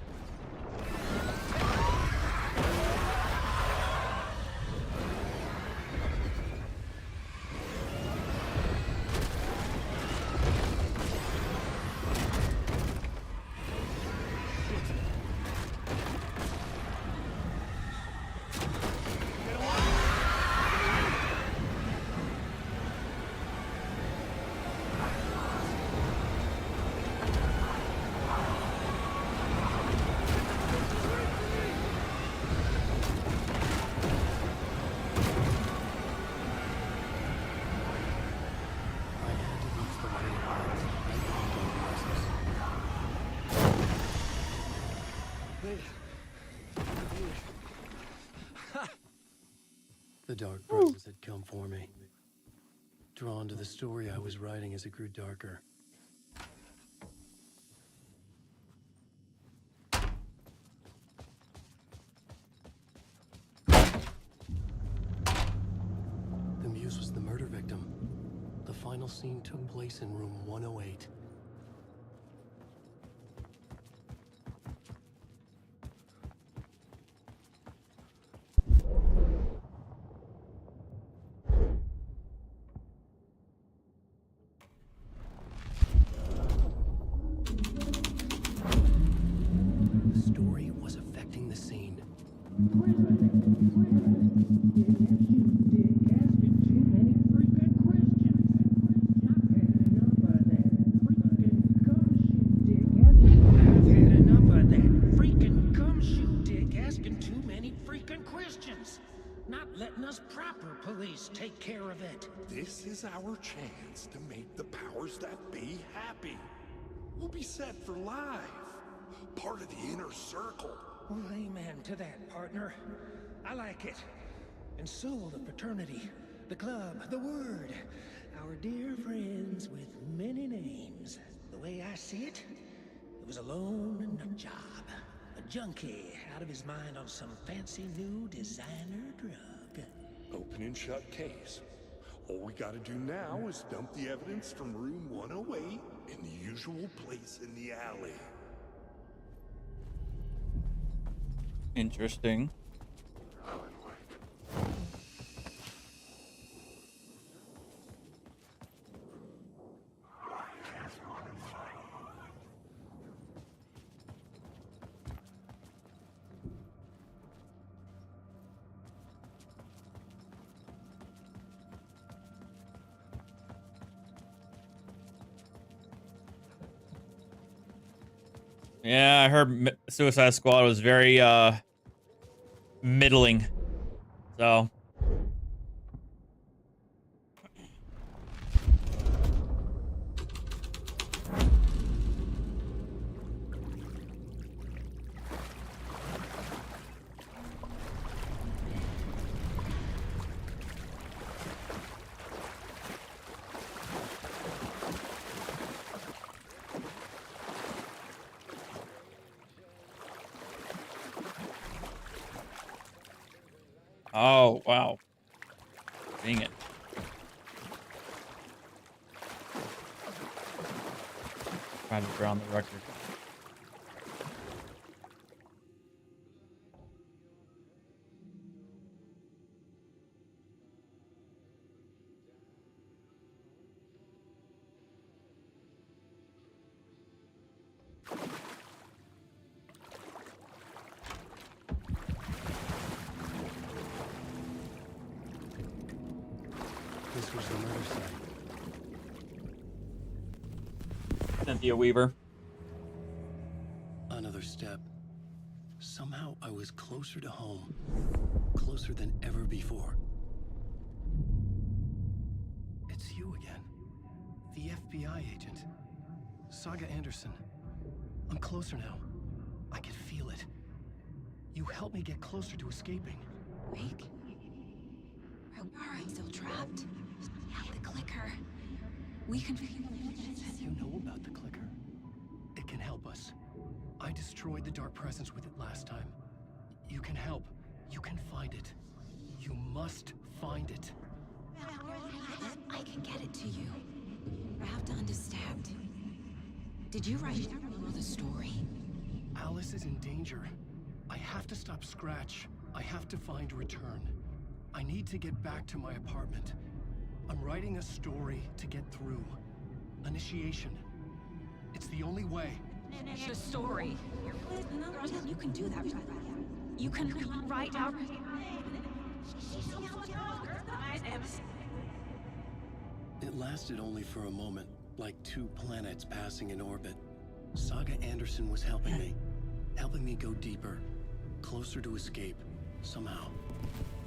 The dark presence had come for me. Drawn to the story I was writing as it grew darker. The muse was the murder victim. The final scene took place in room 108. The story was affecting the scene. Police take care of it. This is our chance to make the powers that be happy. We'll be set for life. Part of the inner circle. Well, amen to that, partner. I like it. And so the fraternity, the club, the word. Our dear friends with many names. The way I see it, it was a lone nut job. A junkie out of his mind on some fancy new designer drug. Open and shut case. All we gotta do now is dump the evidence from room 108 in the usual place in the alley. Interesting. Yeah, I heard Suicide Squad was very middling. So Oh, wow. Dang it. Trying to drown the record. This was another site. Cynthia Weaver. Another step. Somehow I was closer to home. Closer than ever before. It's you again. The FBI agent. Saga Anderson. I'm closer now. I can feel it. You helped me get closer to escaping. Wake? Are I still trapped? The clicker. We can... You know about the clicker. It can help us. I destroyed the dark presence with it last time. You can help. You can find it. You must find it. I can get it to you. I have to understand. Did you write the story? Alice is in danger. I have to stop Scratch. I have to find Return. I need to get back to my apartment. I'm writing a story to get through. Initiation. It's the only way. The story. You can do that. You can write out... It lasted only for a moment, like two planets passing in orbit. Saga Anderson was helping me go deeper, closer to escape, somehow.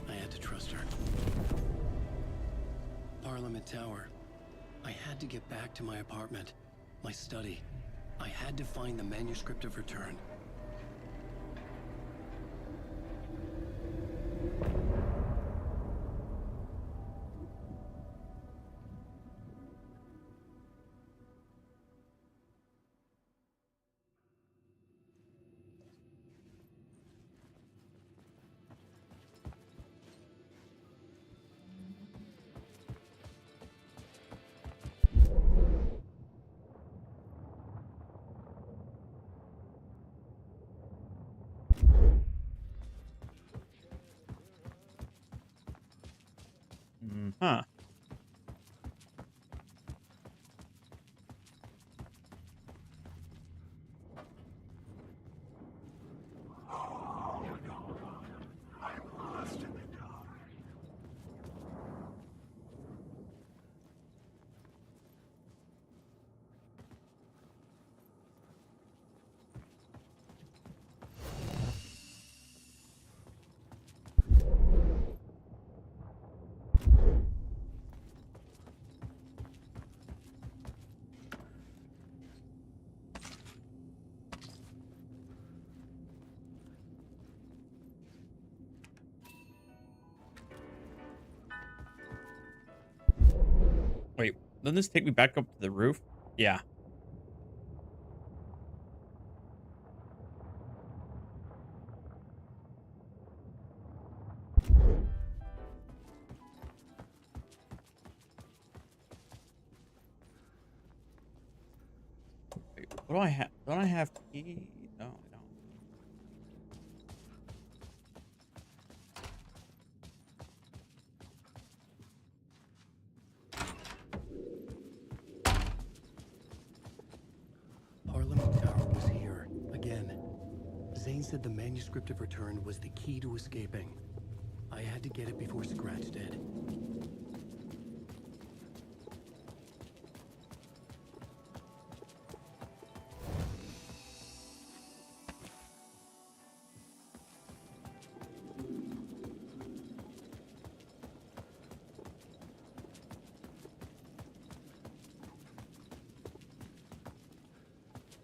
I had to trust her. Parliament Tower. I had to get back to my apartment, my study. I had to find the manuscript of Return. Huh. Wait, doesn't this take me back up to the roof? Yeah. Wait, what do I have? Don't I have key? No, I don't. Parliament Tower was here, again. Zane said the manuscript of Return was the key to escaping. I had to get it before Scratch did.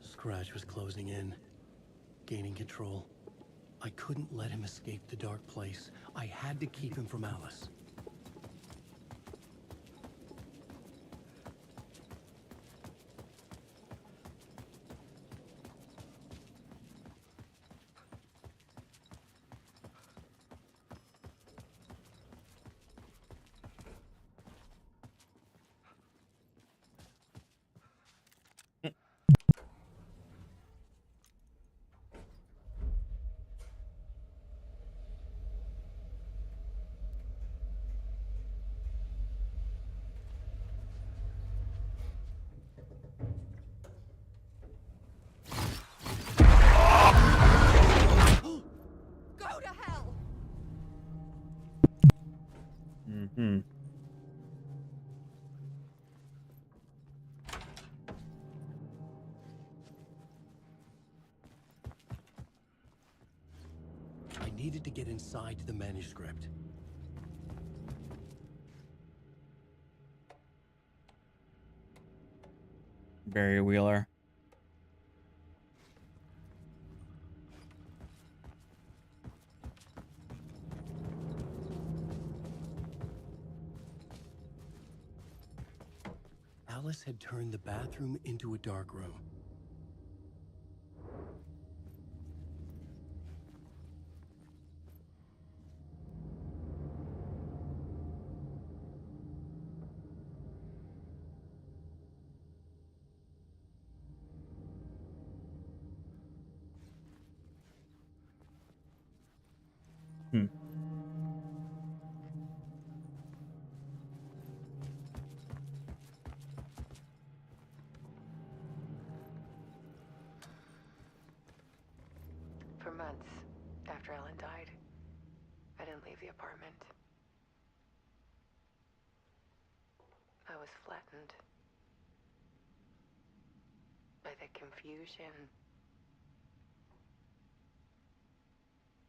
Scratch was closing in, gaining control. I couldn't let him escape the dark place. I had to keep him from Alice. Hmm. I needed to get inside the manuscript. Barry Wheeler. Alice had turned the bathroom into a dark room. Hmm. For months after Ellen died, I didn't leave the apartment. I was flattened by the confusion,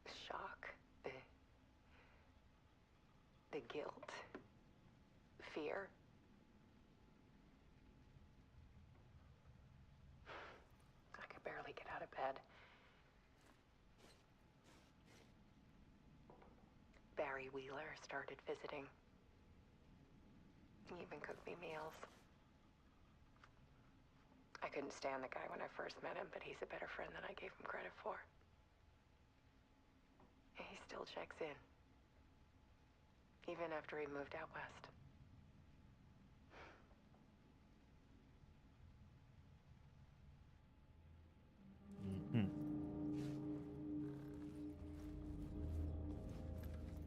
the shock, the guilt, fear. I could barely get out of bed. Barry Wheeler started visiting. He even cooked me meals. I couldn't stand the guy when I first met him, but he's a better friend than I gave him credit for. And he still checks in, even after he moved out west.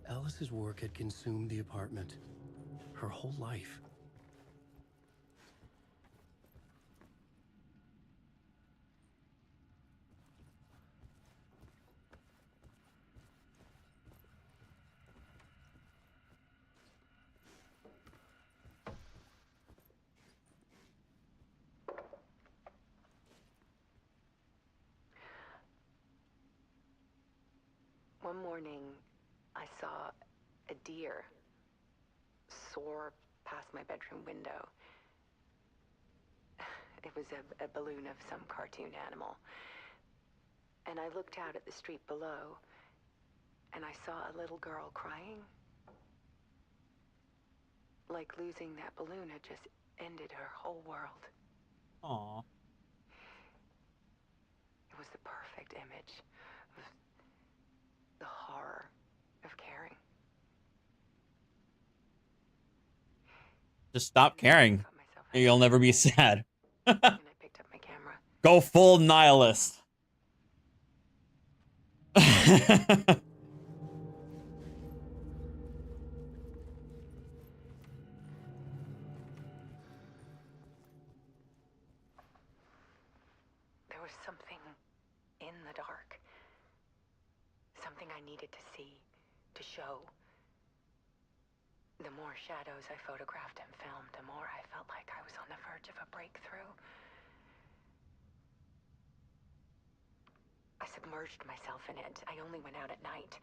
Alice's work had consumed the apartment. Her whole life. One morning, I saw a deer soar past my bedroom window. It was a balloon of some cartoon animal. And I looked out at the street below, and I saw a little girl crying. Like losing that balloon had just ended her whole world. Aww. It was the perfect image of the horror of caring. Just stop caring. You'll never be sad. And I picked up my camera. Go full nihilist. There was something in the dark. Something I needed to see, to show. The more shadows I photographed and filmed, the more I felt like I was on the verge of a breakthrough. I submerged myself in it. I only went out at night.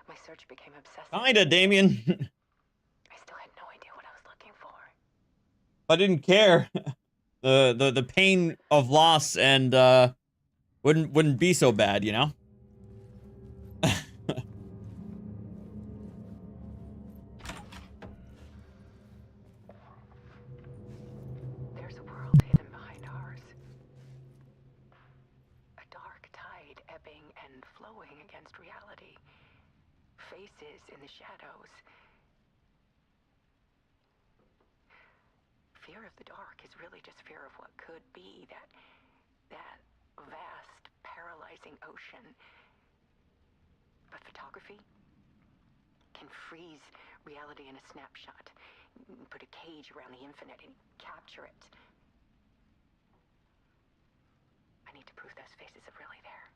My search became obsessive. Kinda, Damien. I still had no idea what I was looking for. I didn't care. The pain of loss and wouldn't be so bad, you know? There's a world hidden behind ours. A dark tide ebbing and flowing against reality. Faces in the shadows. Fear of the dark is really just fear of what could be, that vast, paralyzing ocean. But photography can freeze reality in a snapshot, put a cage around the infinite and capture it. I need to prove those faces are really there.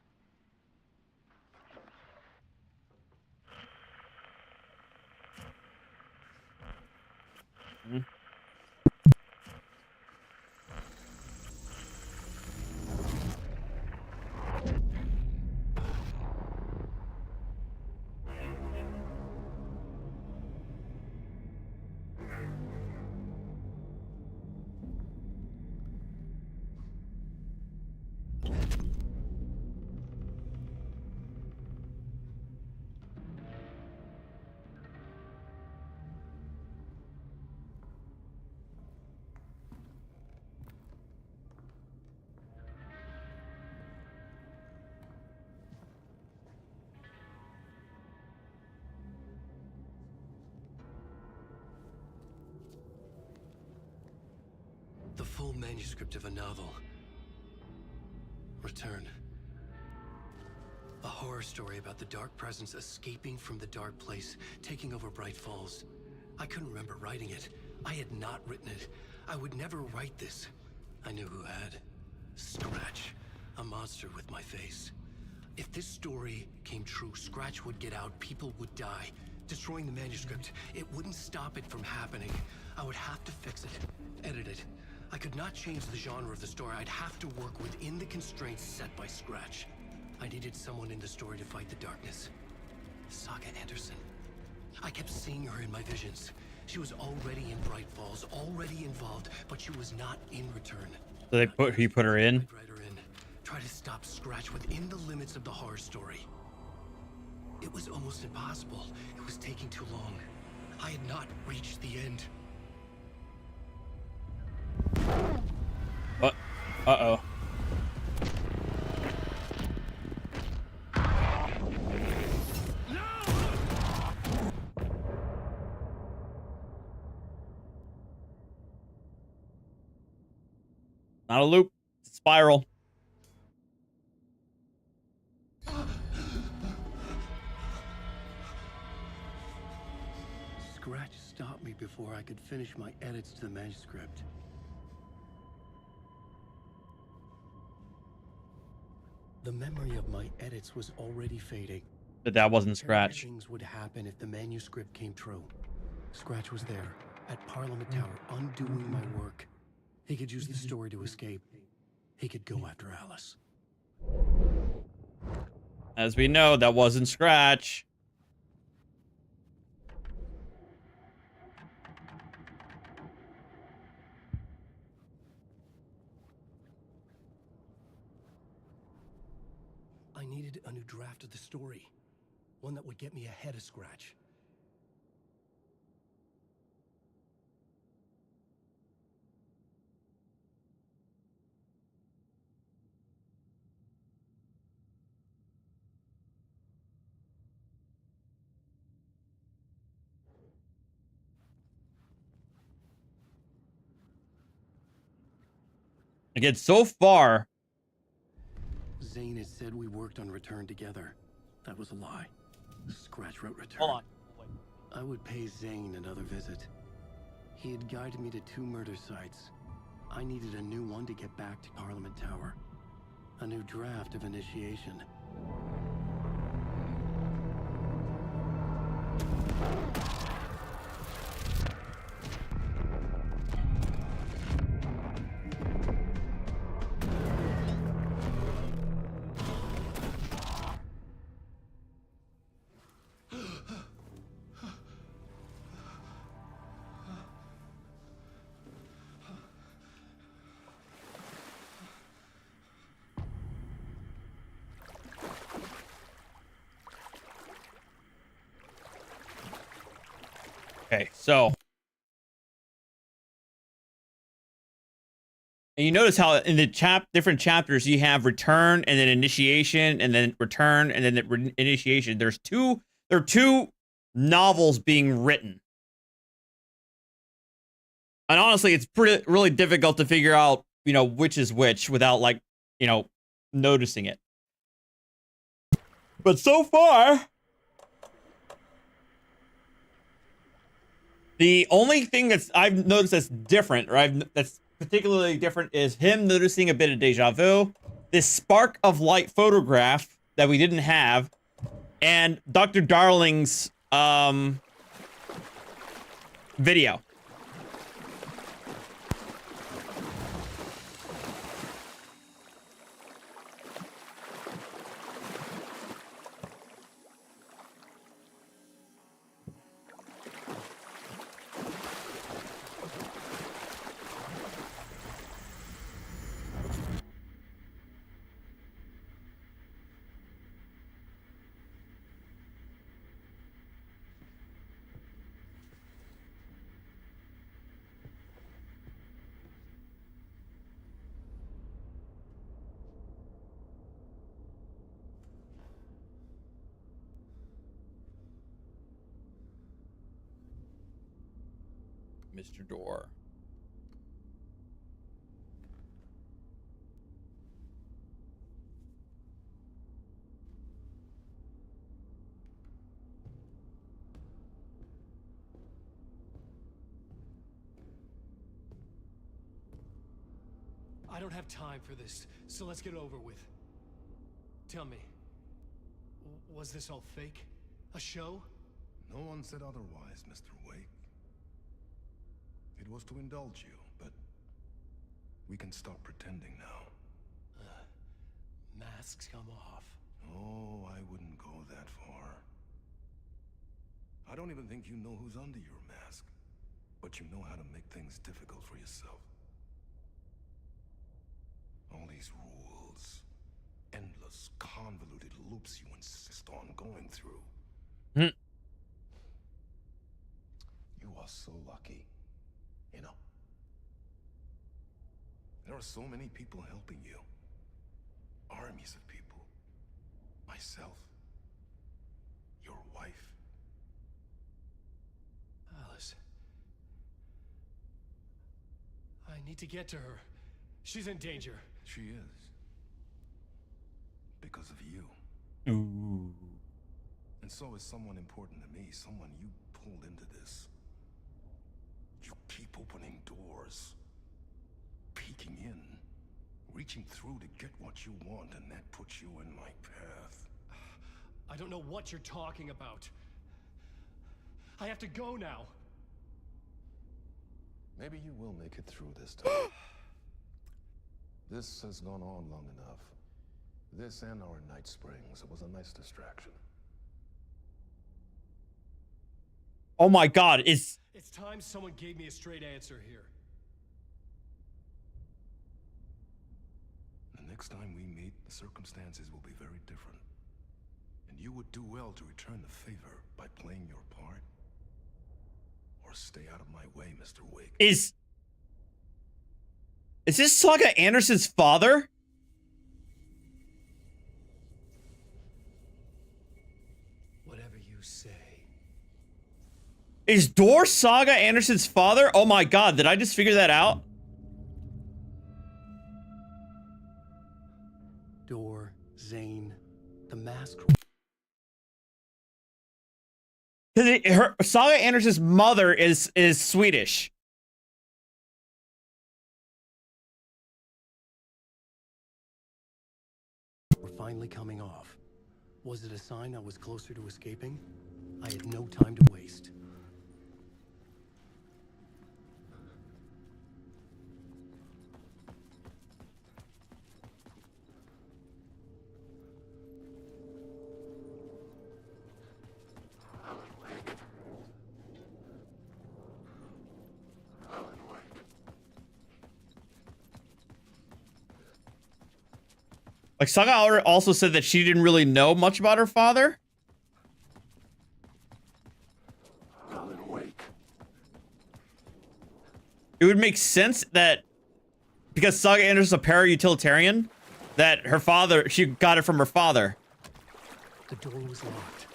The full manuscript of a novel. Return. A horror story about the dark presence escaping from the dark place, taking over Bright Falls. I couldn't remember writing it. I had not written it. I would never write this. I knew who had. Scratch. A monster with my face. If this story came true, Scratch would get out, people would die. Destroying the manuscript, it wouldn't stop it from happening. I would have to fix it, edit it. I could not change the genre of the story. I'd have to work within the constraints set by Scratch. I needed someone in the story to fight the darkness. Saga Anderson. I kept seeing her in my visions. She was already in Bright Falls, already involved, but she was not in Return. So he put her in? I'd write her in. Try to stop Scratch within the limits of the horror story. It was almost impossible. It was taking too long. I had not reached the end. Uh-oh. Not a loop. It's a spiral. Scratch stopped me before I could finish my edits to the manuscript. The memory of my edits was already fading. But that wasn't Scratch. Things would happen if the manuscript came true. Scratch was there, at Parliament Tower, undoing my work. He could use the story to escape. He could go after Alice. As we know, that wasn't Scratch. I needed a new draft of the story. One that would get me ahead of Scratch. Again, so far. Zane had said we worked on Return together. That was a lie. Scratch wrote Return. Hold on. I would pay Zane another visit. He had guided me to 2 murder sites. I needed a new one to get back to Parliament Tower. A new draft of Initiation. Okay, so. And you notice how in the different chapters you have Return and then Initiation and then Return and then Initiation. There are two novels being written. And honestly, it's really difficult to figure out, which is which without noticing it. But so far, the only thing I've noticed that's different, that's particularly different, is him noticing a bit of deja vu, this spark of light photograph that we didn't have, and Dr. Darling's video. Mr. Door. I don't have time for this, so let's get it over with. Tell me, was this all fake? A show? No one said otherwise, Mr. Wake. It was to indulge you, but we can stop pretending now. Masks come off. Oh, I wouldn't go that far. I don't even think you know who's under your mask, but you know how to make things difficult for yourself. All these rules, endless, convoluted loops you insist on going through. Hmm. You are so lucky, you know. There are so many people helping you. Armies of people. Myself. Your wife. Alice. I need to get to her. She's in danger. She is. Because of you. Ooh. And so is someone important to me, someone you pulled into this. You keep opening doors, peeking in, reaching through to get what you want, and that puts you in my path. I don't know what you're talking about. I have to go now. Maybe you will make it through this time. This has gone on long enough. This and our night springs. It was a nice distraction. Oh my God, It's time someone gave me a straight answer here. The next time we meet, the circumstances will be very different. And you would do well to return the favor by playing your part. Or stay out of my way, Mr. Wake. Is this Saga Anderson's father? Whatever you say. Is Door Saga Anderson's father? Oh my God, did I just figure that out? Door, Zane, the mask. Saga Anderson's mother is Swedish. Were finally coming off. Was it a sign I was closer to escaping? I had no time to waste. Like, Saga also said that she didn't really know much about her father. It would make sense that because Saga Anderson's a para-utilitarian, that her father, she got it from her father. The door was locked.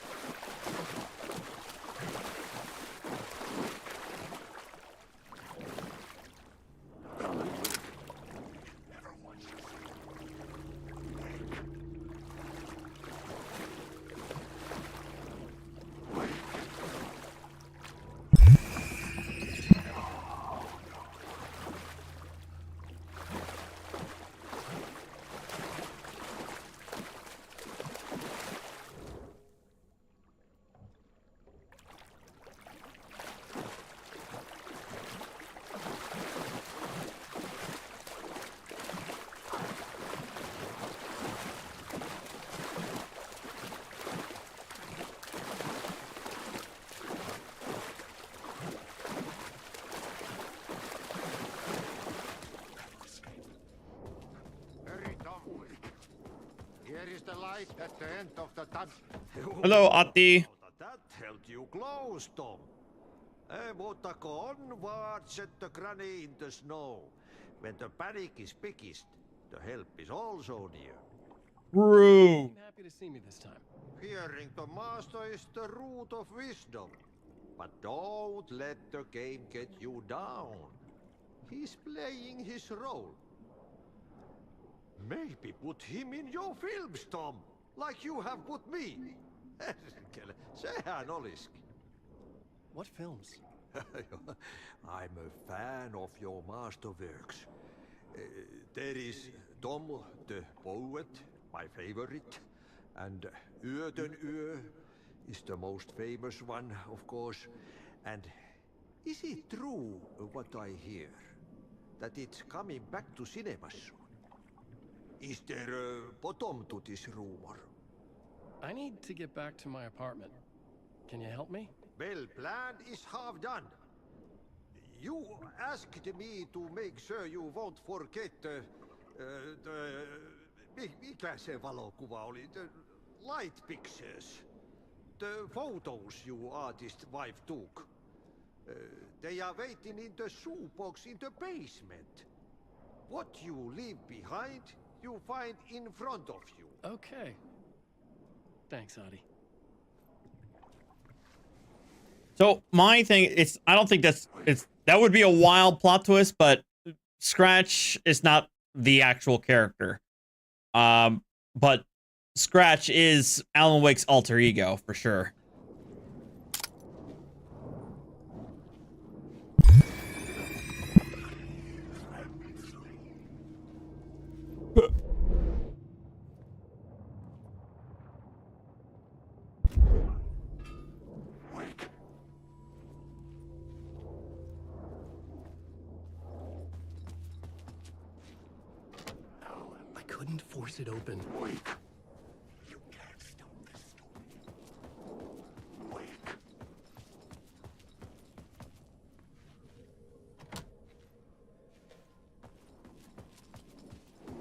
At the end of the tunnel. Hello, Atti. That held you close, Tom. Mutta on what set the granny in the snow. When the panic is biggest, the help is also near. True. Happy to see me this time. Hearing the master is the root of wisdom. But don't let the game get you down. He's playing his role. Maybe put him in your films, Tom, like you have put me. Sehän olisi. What films? I'm a fan of your masterworks. There is Tom the Poet, my favorite, and Yöden Yö is the most famous one, of course. And is it true what I hear, that it's coming back to cinemas soon? Is there a bottom to this rumor? I need to get back to my apartment. Can you help me? Well, plan is half done. You asked me to make sure you won't forget mikä se valokuva oli? The light pictures. The photos your artist wife took. They are waiting in the shoebox in the basement. What you leave behind, you find in front of you. Okay. Thanks, Adi. So my thing, I don't think that would be a wild plot twist, but Scratch is not the actual character. But Scratch is Alan Wake's alter ego for sure. I couldn't force it open. You can't stop this storm. Wake.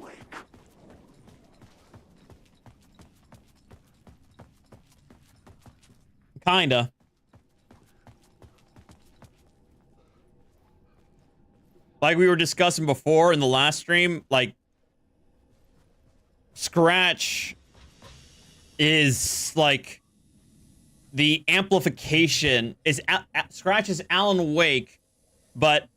Wake. Kinda. Like we were discussing before in the last stream, like Scratch is like the amplification is Scratch is Alan Wake, but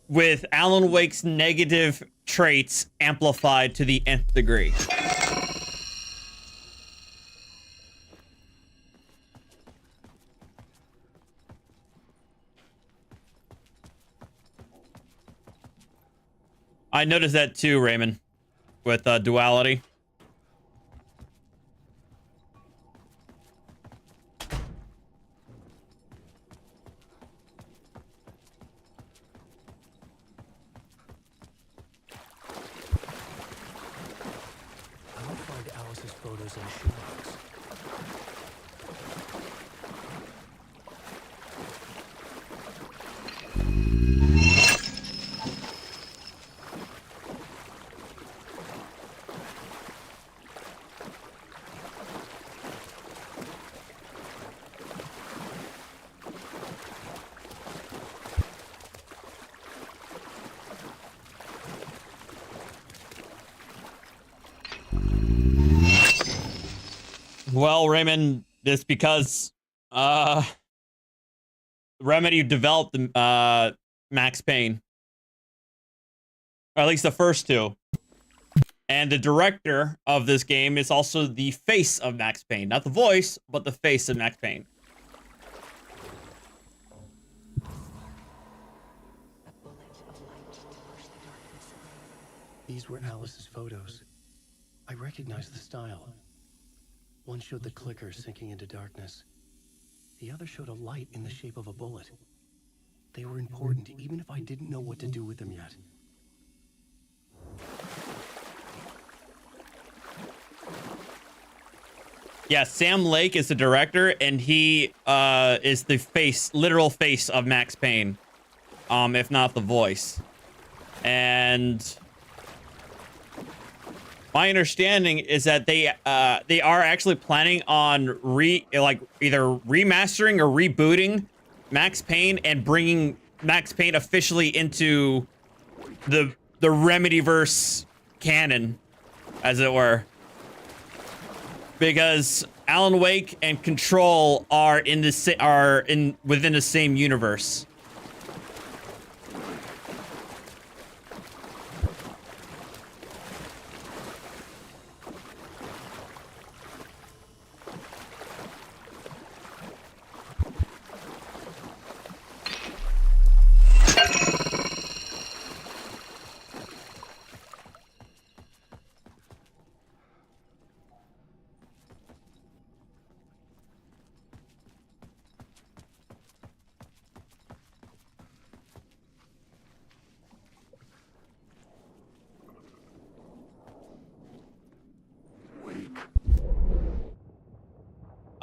with Alan Wake's negative traits amplified to the nth degree. I noticed that too, Raymond, with duality. I will find Alice's photos in a shoebox. Well, Raymond, it's because Remedy developed the Max Payne, or at least the first two, and the director of this game is also the face of Max Payne, not the voice, but the face of Max Payne. These were Alice's photos. I recognized the style. One showed the clicker sinking into darkness. The other showed a light in the shape of a bullet. They were important, even if I didn't know what to do with them yet. Yeah, Sam Lake is the director, and he is the face, literal face of Max Payne, if not the voice. And my understanding is that they are actually planning on either remastering or rebooting Max Payne and bringing Max Payne officially into the Remedyverse canon, as it were. Because Alan Wake and Control are within the same universe.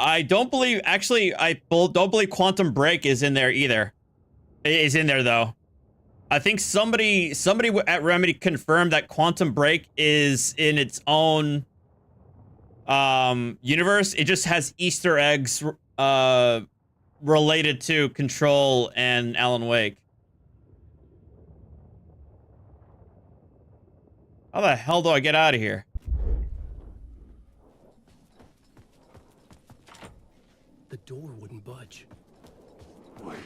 I don't believe, actually, don't believe Quantum Break is in there either. It is in there though. I think somebody at Remedy confirmed that Quantum Break is in its own universe. It just has Easter eggs related to Control and Alan Wake. How the hell do I get out of here? The door wouldn't budge. Wake.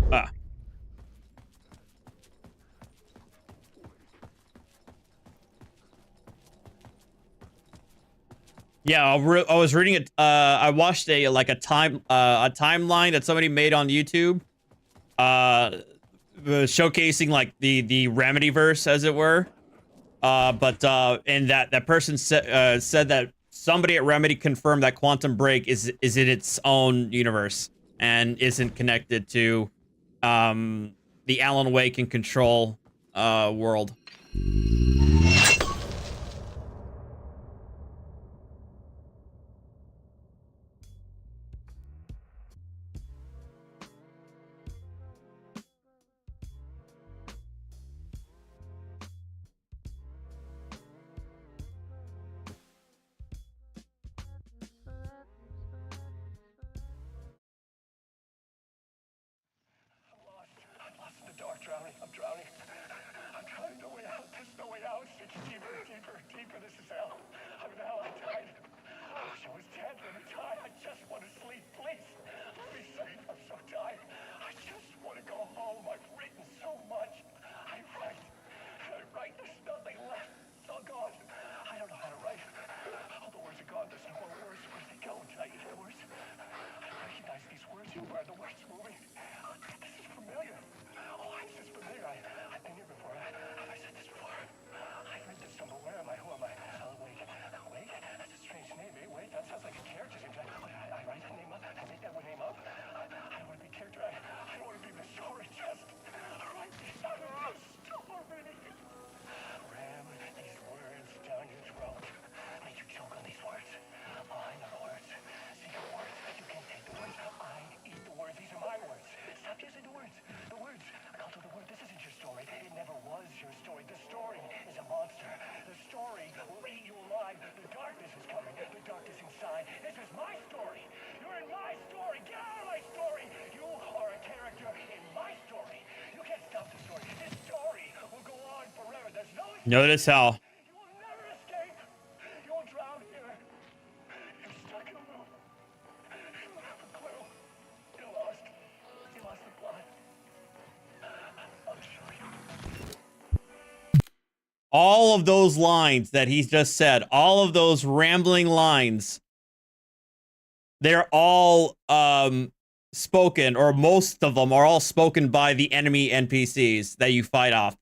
Ah. Yeah, I was reading it. I watched a timeline that somebody made on YouTube, showcasing like the Remedyverse, as it were. And that person said that somebody at Remedy confirmed that Quantum Break is in its own universe and isn't connected to the Alan Wake and Control world. Notice how all of those lines that he's just said, all of those rambling lines, they're all spoken, or most of them are all spoken by the enemy NPCs that you fight off.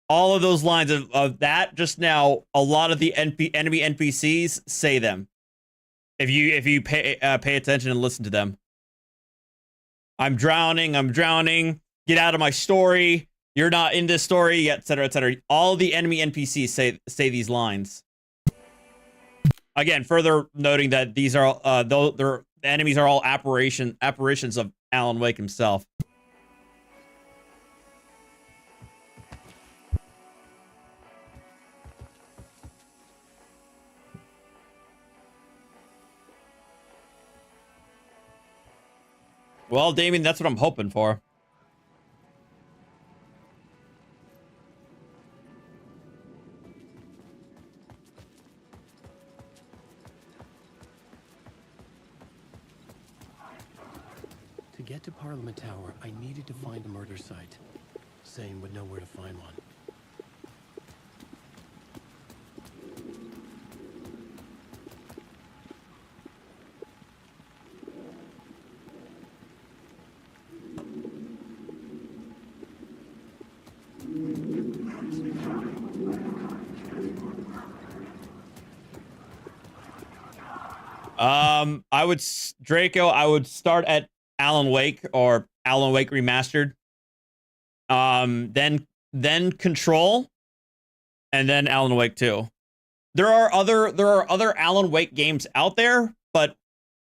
All of those lines of that just now, a lot of the enemy NPCs say them. If you pay attention and listen to them. I'm drowning. I'm drowning. Get out of my story. You're not in this story, etc., etc. All the enemy NPCs say these lines. Again, further noting that these are the enemies are all apparitions of Alan Wake himself. Well, Damien, that's what I'm hoping for. To get to Parliament Tower, I needed to find a murder site. Zane would know where to find one. Draco, I would start at Alan Wake or Alan Wake Remastered. Then Control, and then Alan Wake 2. There are other Alan Wake games out there, but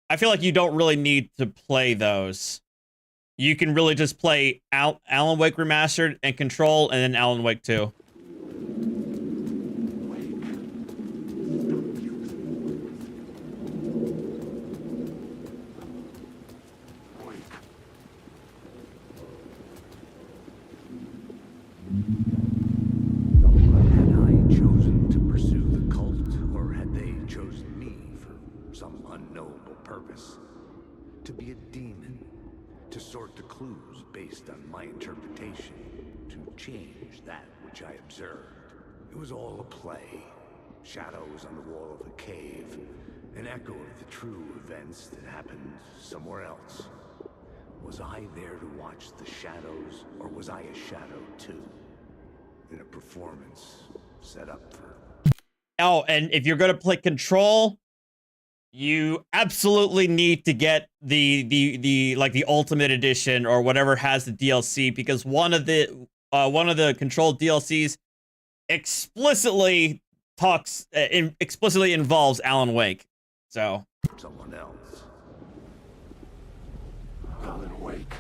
I feel like you don't really need to play those. You can really just play Alan Wake Remastered and Control, and then Alan Wake 2. Shadows on the wall of a cave, an echo of the true events that happened somewhere else. Was I there to watch the shadows, or was I a shadow too? In a performance set up for... Oh, and if you're gonna play Control, you absolutely need to get the Ultimate Edition or whatever has the DLC, because one of the Control DLCs explicitly involves Alan Wake. So someone else. Alan Wake.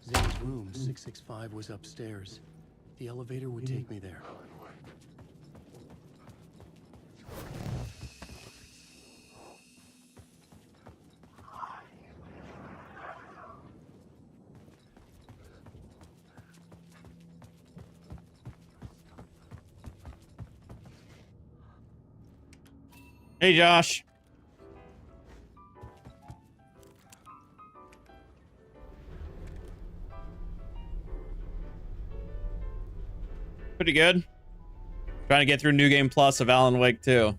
Zane's room, 665, was upstairs. The elevator would take me there. Hey, Josh. Pretty good. Trying to get through New Game Plus of Alan Wake 2.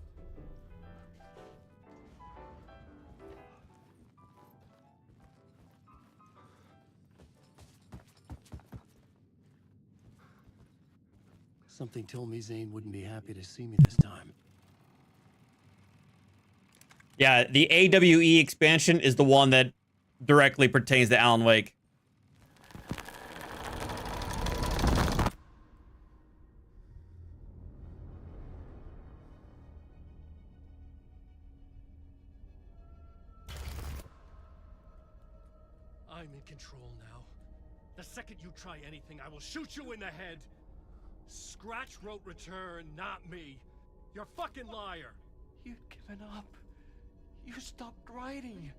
Something told me Zane wouldn't be happy to see me this time. Yeah, the AWE expansion is the one that directly pertains to Alan Wake. I'm in control now. The second you try anything, I will shoot you in the head. Scratch wrote return, not me. You're a fucking liar. You'd given up. You stopped writing.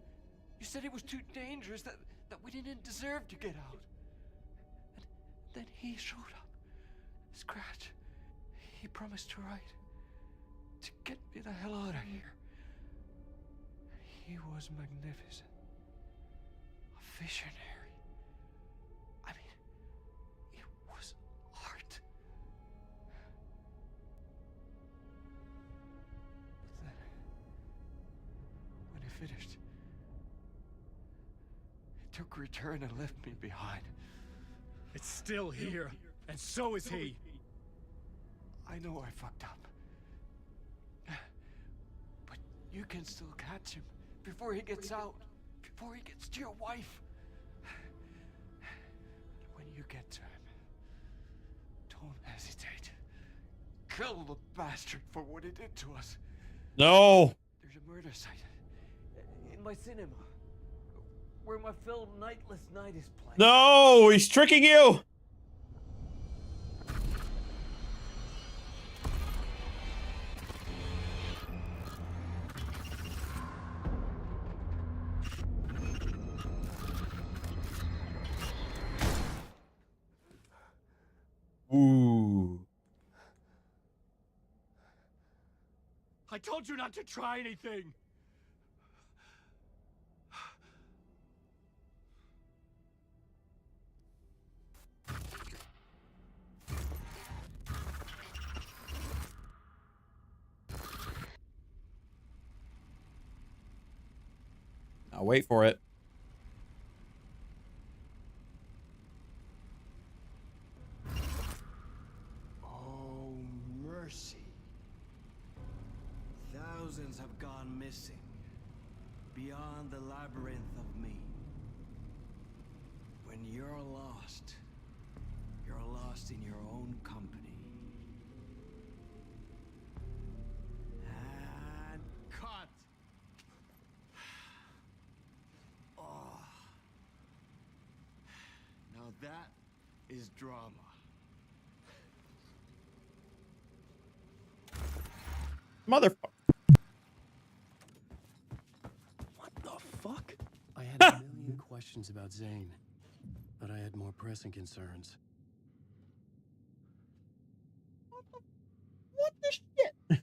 You said it was too dangerous, that we didn't deserve to get out. And then he showed up. Scratch. He promised to write. To get me the hell out of here. He was magnificent. A visionary. I mean, it was art. But then, when he finished, he took return and left me behind. It's still here, and so is he. I know I fucked up. But you can still catch him before he gets out, before he gets to your wife. When you get to him, don't hesitate. Kill the bastard for what he did to us. No. There's a murder site in my cinema where my film Nightless Night is playing. No, he's tricking you. told you not to try anything! I'll wait for it. Oh, mercy. Thousands have gone missing. Beyond the labyrinth of me. When you're lost in your own company. And cut! Oh. Now that is drama. Motherfucker. What the fuck? I had a million questions about Zane, but I had more pressing concerns. What the shit?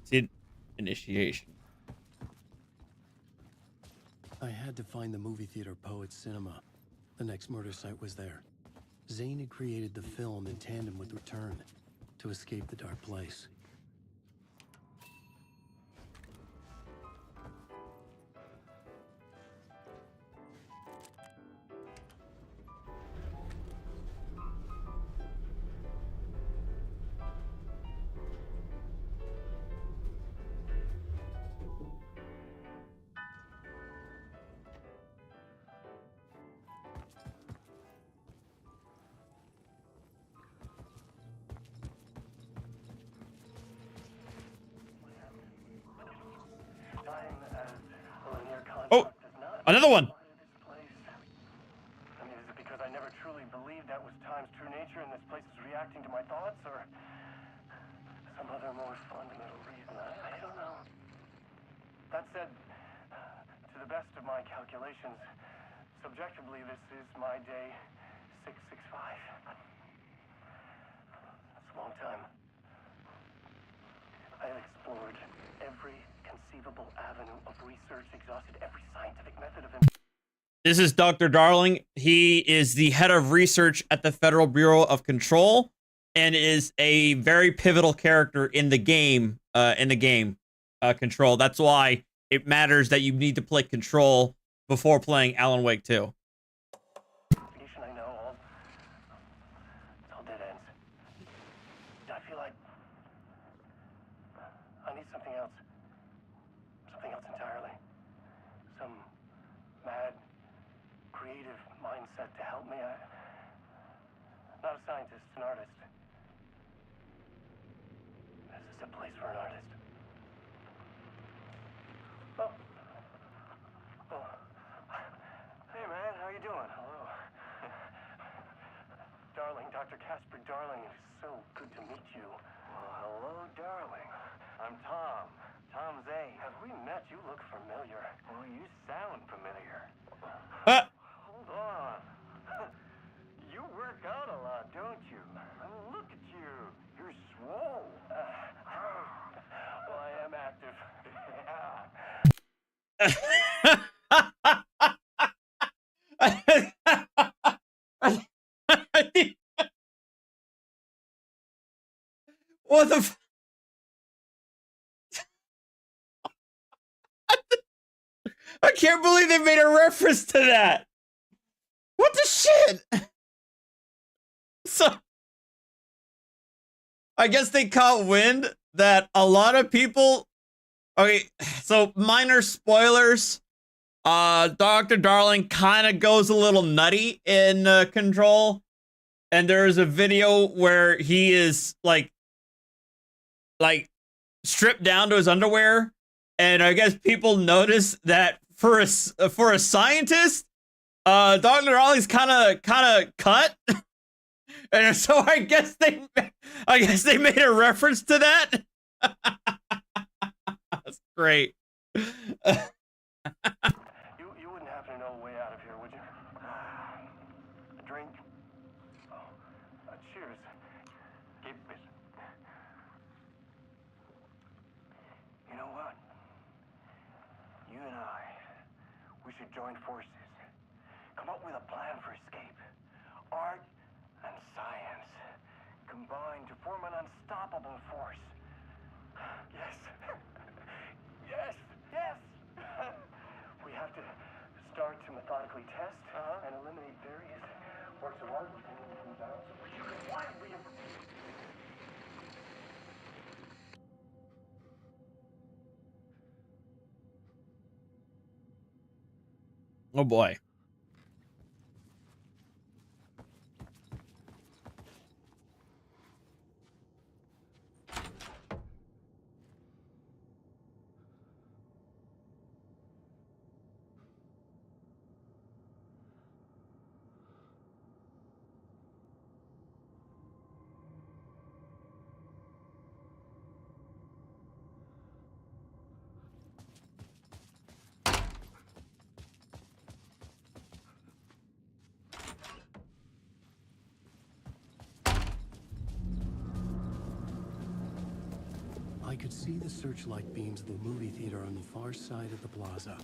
See, initiation. I had to find the movie theater Poet Cinema. The next murder site was there. Zane had created the film in tandem with Return to escape the dark place. Oh, another one. I mean, is it because I never truly believed that was time's true nature and this place is reacting to my thoughts, or some other more fundamental reason? I don't know. That said, to the best of my calculations, subjectively, this is my day 665. That's a long time. I have explored every conceivable avenue of research, exhausted every scientific method of... This is Dr. Darling. He is the head of research at the Federal Bureau of Control and is a very pivotal character in the game, Control. That's why it matters that you need to play Control before playing Alan Wake 2. I know, it's all dead ends. I feel like I need something else. Something else entirely. Some mad, creative mindset to help me. I'm not a scientist, an artist. This is a place for an artist. Oh. Hey man, how you doing? Hello. Darling, Dr. Casper Darling, it is so good to meet you. Well, hello, darling. I'm Tom. Tom Zane. Have we met? You look familiar. Well, you sound familiar. Hold on. You work out a lot, don't you? I mean, look at you. You're swole. Well, I am active. What the f- I can't believe they made a reference to that. What the shit? So I guess they caught wind that a lot of people... Okay, so minor spoilers. Dr. Darling kind of goes a little nutty in Control. And there's a video where he is like stripped down to his underwear. And I guess people notice that for a scientist, Dr. Darling's kind of cut. And so I guess they made a reference to that. That's great. You wouldn't happen to know a way out of here, would you? A drink? Oh, cheers. Gave should join forces. Come up with a plan for escape. Art and science combine to form an unstoppable force. Yes. Yes. Yes. We have to start to methodically test and eliminate various works of art from down so you can widely. Oh boy. I could see the searchlight beams of the movie theater on the far side of the plaza.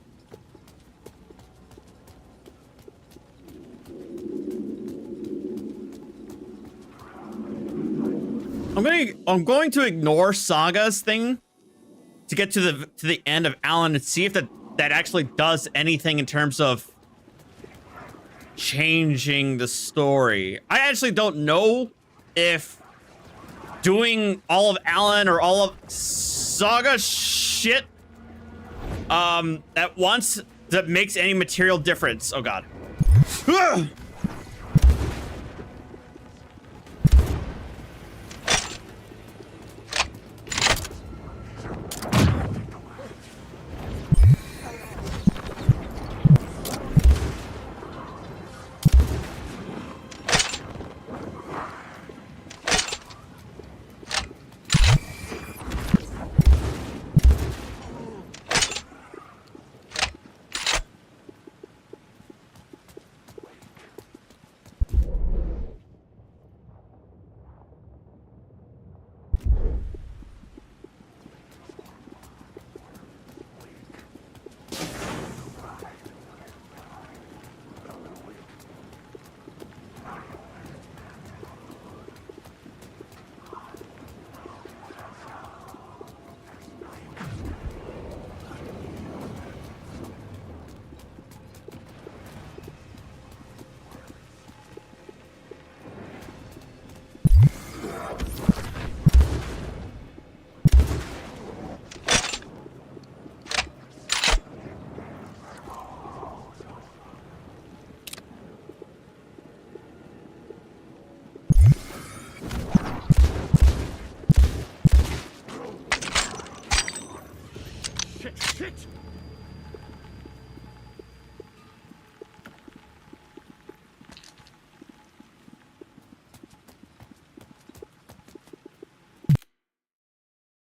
I'm going to ignore Saga's thing to get to the end of Alan and see if that actually does anything in terms of changing the story. I actually don't know if doing all of Alan or all of Saga shit at once that makes any material difference. Oh god.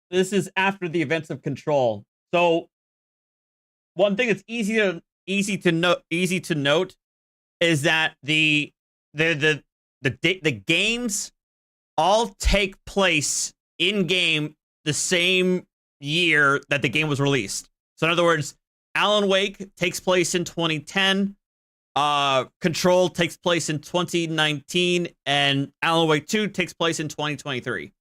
This is after the events of Control. So one thing that's easy to note is that the games all take place in game the same year that the game was released. So in other words, Alan Wake takes place in 2010, Control takes place in 2019, and Alan Wake 2 takes place in 2023.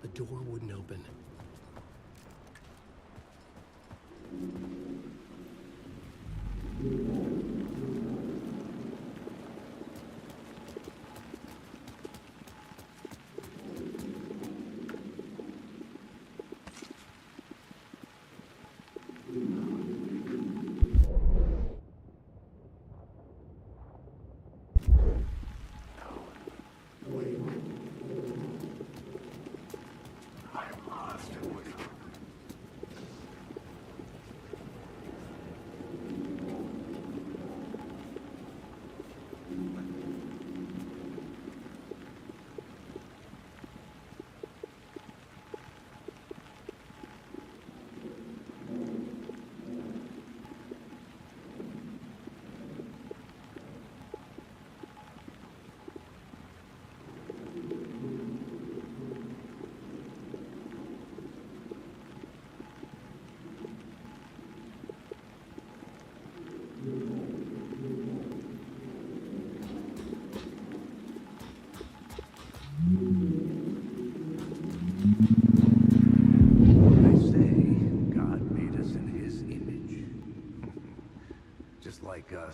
The door wouldn't open.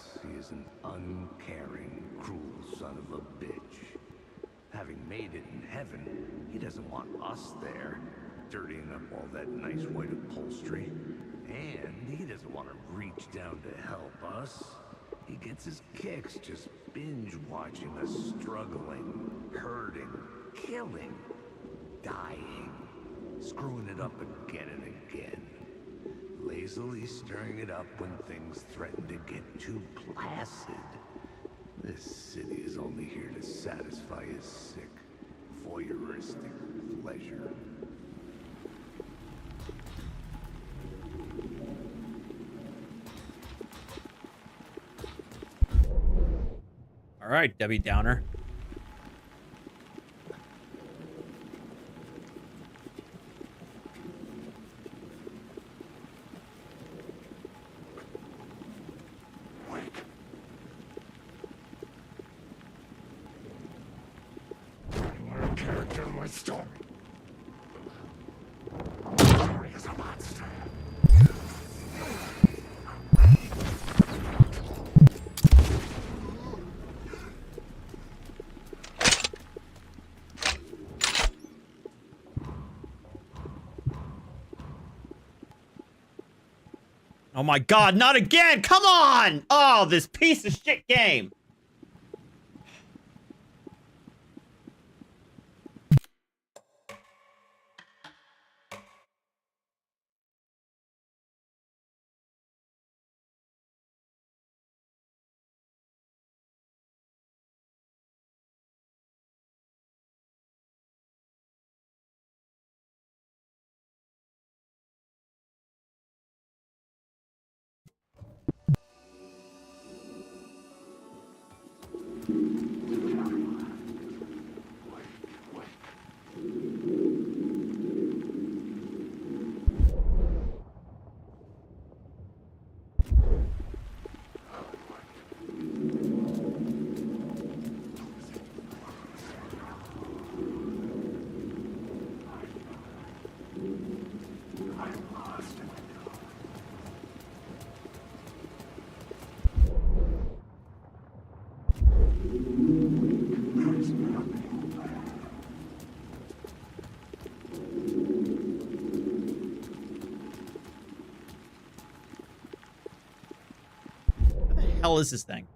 us, he is an uncaring, cruel son of a bitch. Having made it in heaven, he doesn't want us there, dirtying up all that nice white upholstery. And he doesn't want to reach down to help us. He gets his kicks just binge watching us struggling, hurting, killing, dying, screwing it up again and again. Lazily stirring it up when things threaten to get too placid. This city is only here to satisfy his sick, voyeuristic pleasure. All right, Debbie Downer. Character in my story. Story is a monster. Oh my god, not again! Come on! Oh, this piece of shit game! What the hell is this thing?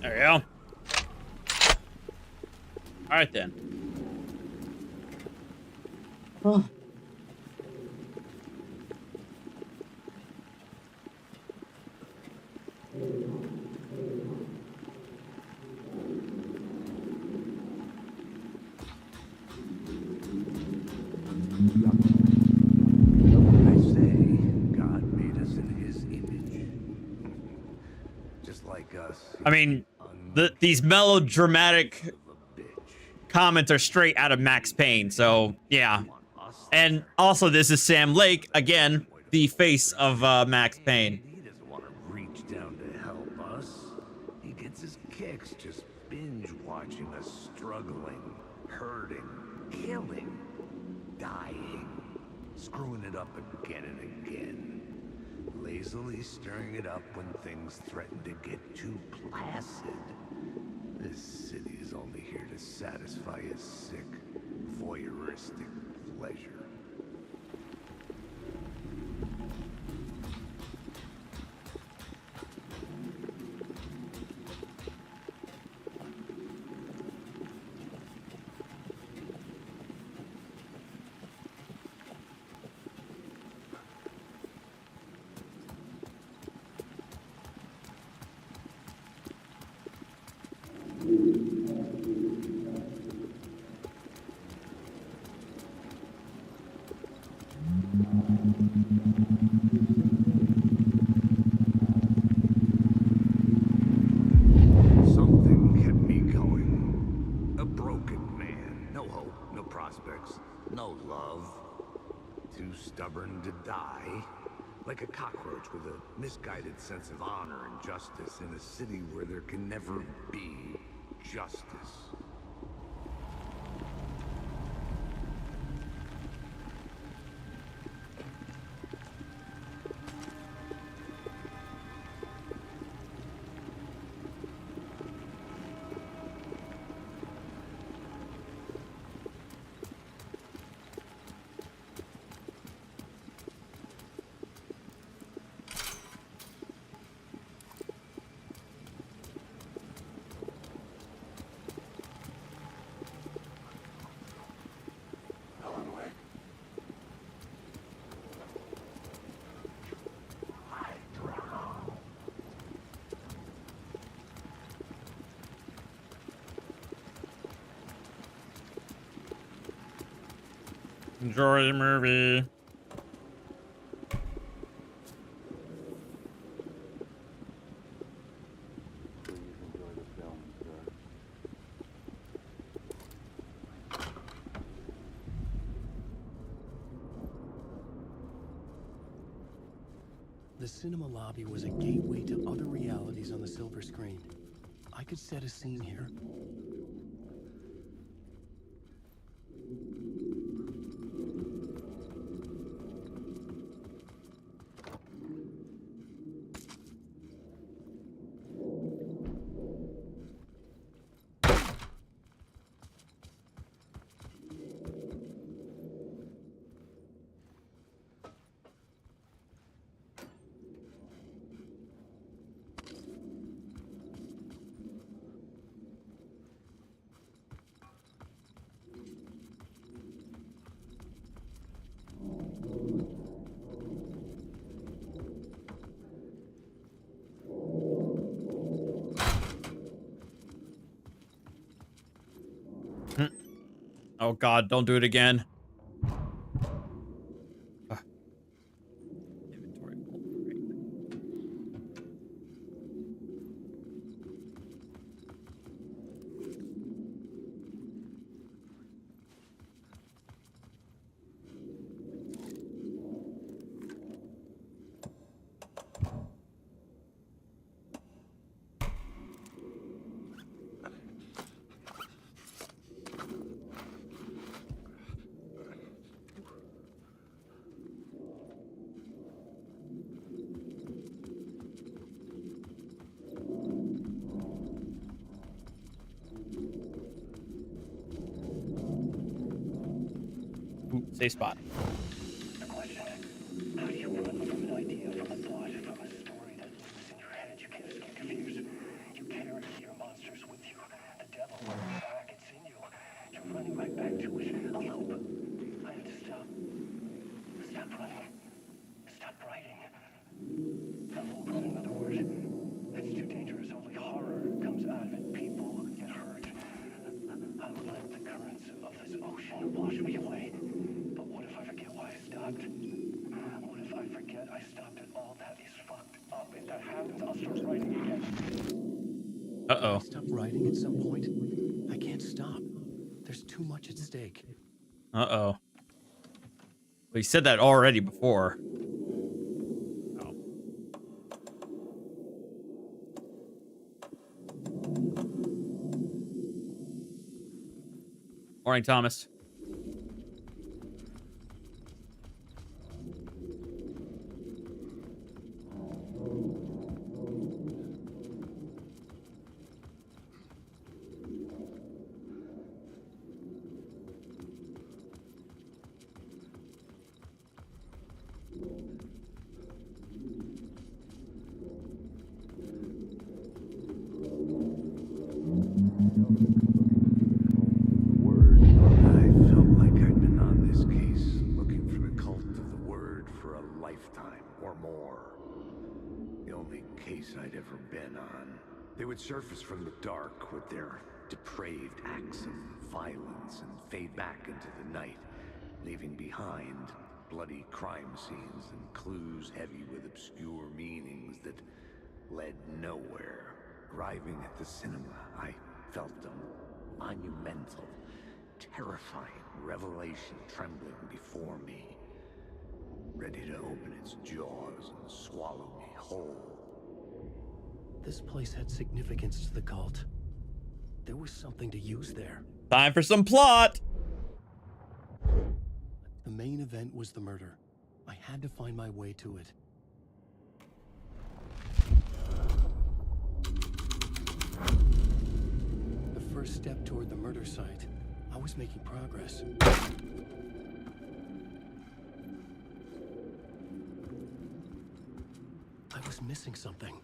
There we go. All right then. Oh. I say God made us in his image. Just like us. I mean, these melodramatic comments are straight out of Max Payne, so yeah. And also, this is Sam Lake, again, the face of Max Payne. He doesn't want to reach down to help us. He gets his kicks just binge watching us struggling, hurting, killing, dying, screwing it up again and again, lazily stirring it up when things threaten to get too placid. This city is only here to satisfy his sick, voyeuristic pleasure. Something kept me going. A broken man. No hope, no prospects, no love. Too stubborn to die. Like a cockroach with a misguided sense of honor and justice in a city where there can never be justice. Enjoy the movie. The cinema lobby was a gateway to other realities on the silver screen. I could set a scene here. Oh God, don't do it again. Inventory full. Great. Ooh, safe spot. The question, how do you run from an idea, from a thought, from a story that lives in your head? You can't escape confused. You carry your mind me away. But what if I forget why I stopped? What if I forget I stopped and all that is fucked up? If that happens, I'll start writing again. Uh-oh. I stop writing at some point. I can't stop. There's too much at stake. Uh-oh. Well, you said that already before. Oh. Morning, Thomas. I felt like I'd been on this case, looking for the cult of the word for a lifetime or more. The only case I'd ever been on. They would surface from the dark with their depraved acts of violence and fade back into the night, leaving behind bloody crime scenes and clues heavy with obscure meanings that led nowhere. Arriving at the cinema, I felt a monumental, terrifying revelation trembling before me, ready to open its jaws and swallow me whole. This place had significance to the cult. There was something to use there. Time for some plot. The main event was the murder. I had to find my way to it. The first step toward the murder site. I was making progress. I was missing something.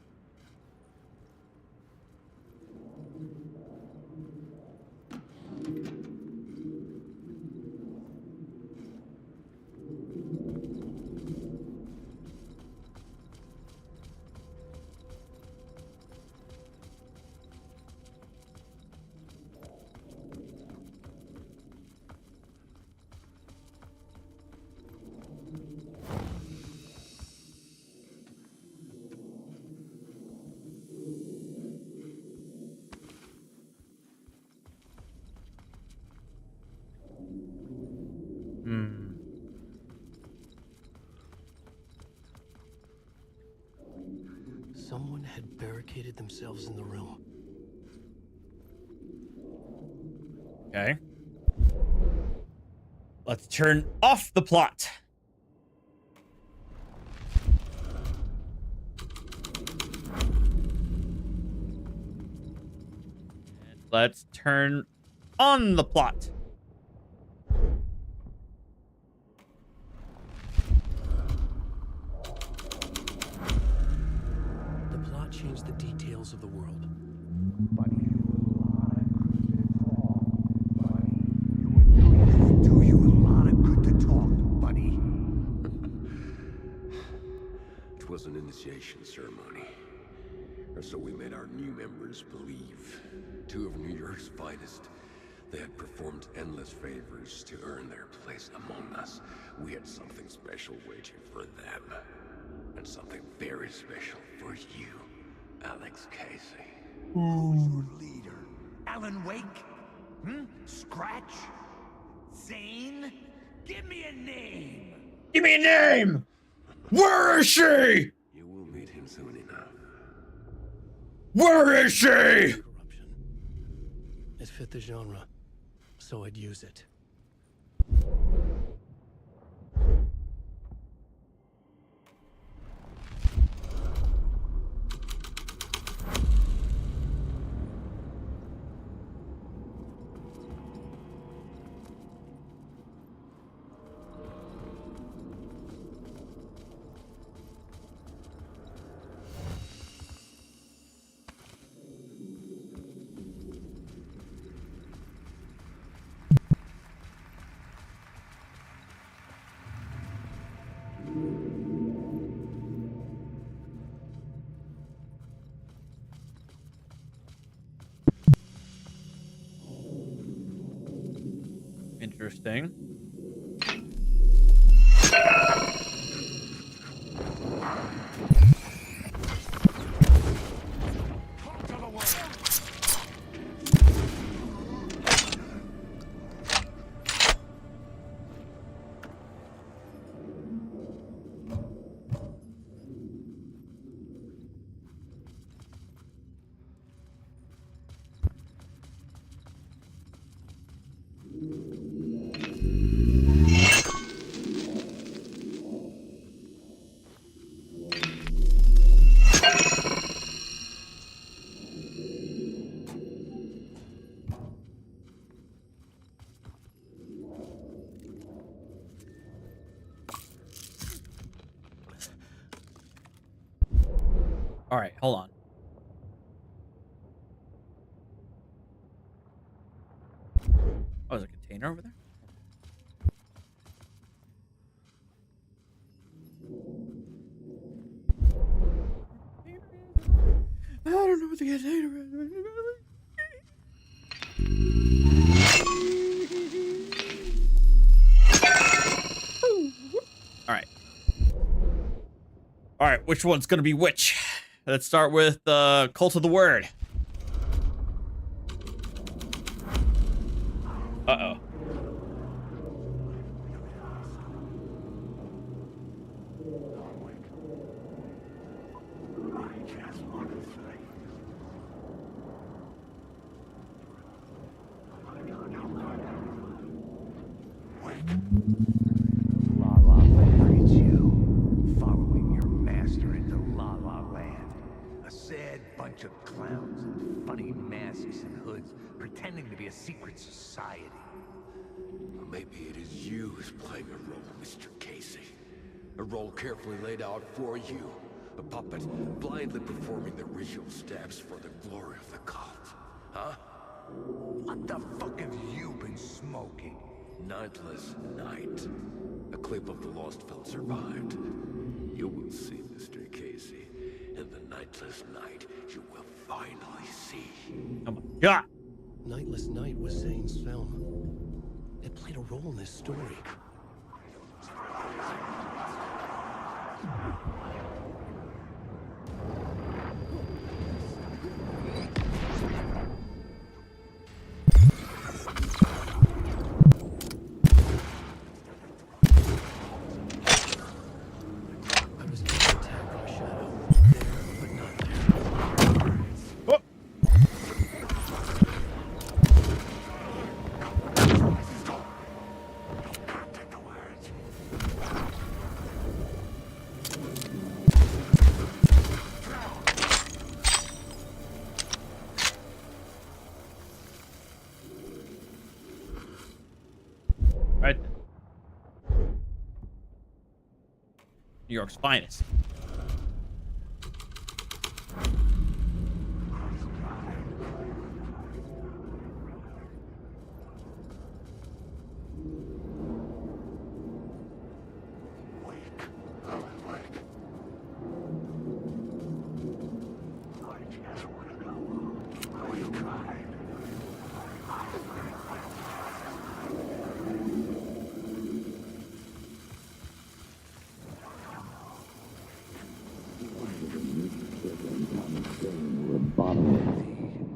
Someone had barricaded themselves in the room. Okay. Let's turn off the plot. And let's turn on the plot. The plot changed the details of the world. Buddy, do you a lot of good to talk, buddy. It was an initiation ceremony. Or so we made our new members believe. Two of New York's finest. They had performed endless favors to earn their place among us. We had something special waiting for them. And something very special for you, Alex Casey. Who's your leader? Alan Wake? Scratch? Zane? Give me a name! Give me a name! Where is she? You will meet him soon enough. Where is she? Corruption. It fit the genre, so I'd use it. Interesting. All right, hold on. Oh, there's a container over there? I don't know what the container is. All right, which one's gonna be which? Let's start with Cult of the Word. Uh-oh. La La Land greets you, following your master into La La Land. A sad bunch of clowns in funny masks and hoods, pretending to be a secret society. Or maybe it is you who's playing a role, Mr. Casey. A role carefully laid out for you. A puppet blindly performing the ritual steps for the glory of the cult. Huh? What the fuck have you been smoking? Nightless Night. A clip of the lost film survived. You will see, Mr. Casey. In the Nightless Night, you will finally see. Oh my God! Nightless Night was Zane's film. It played a role in this story. Right there. New York's finest.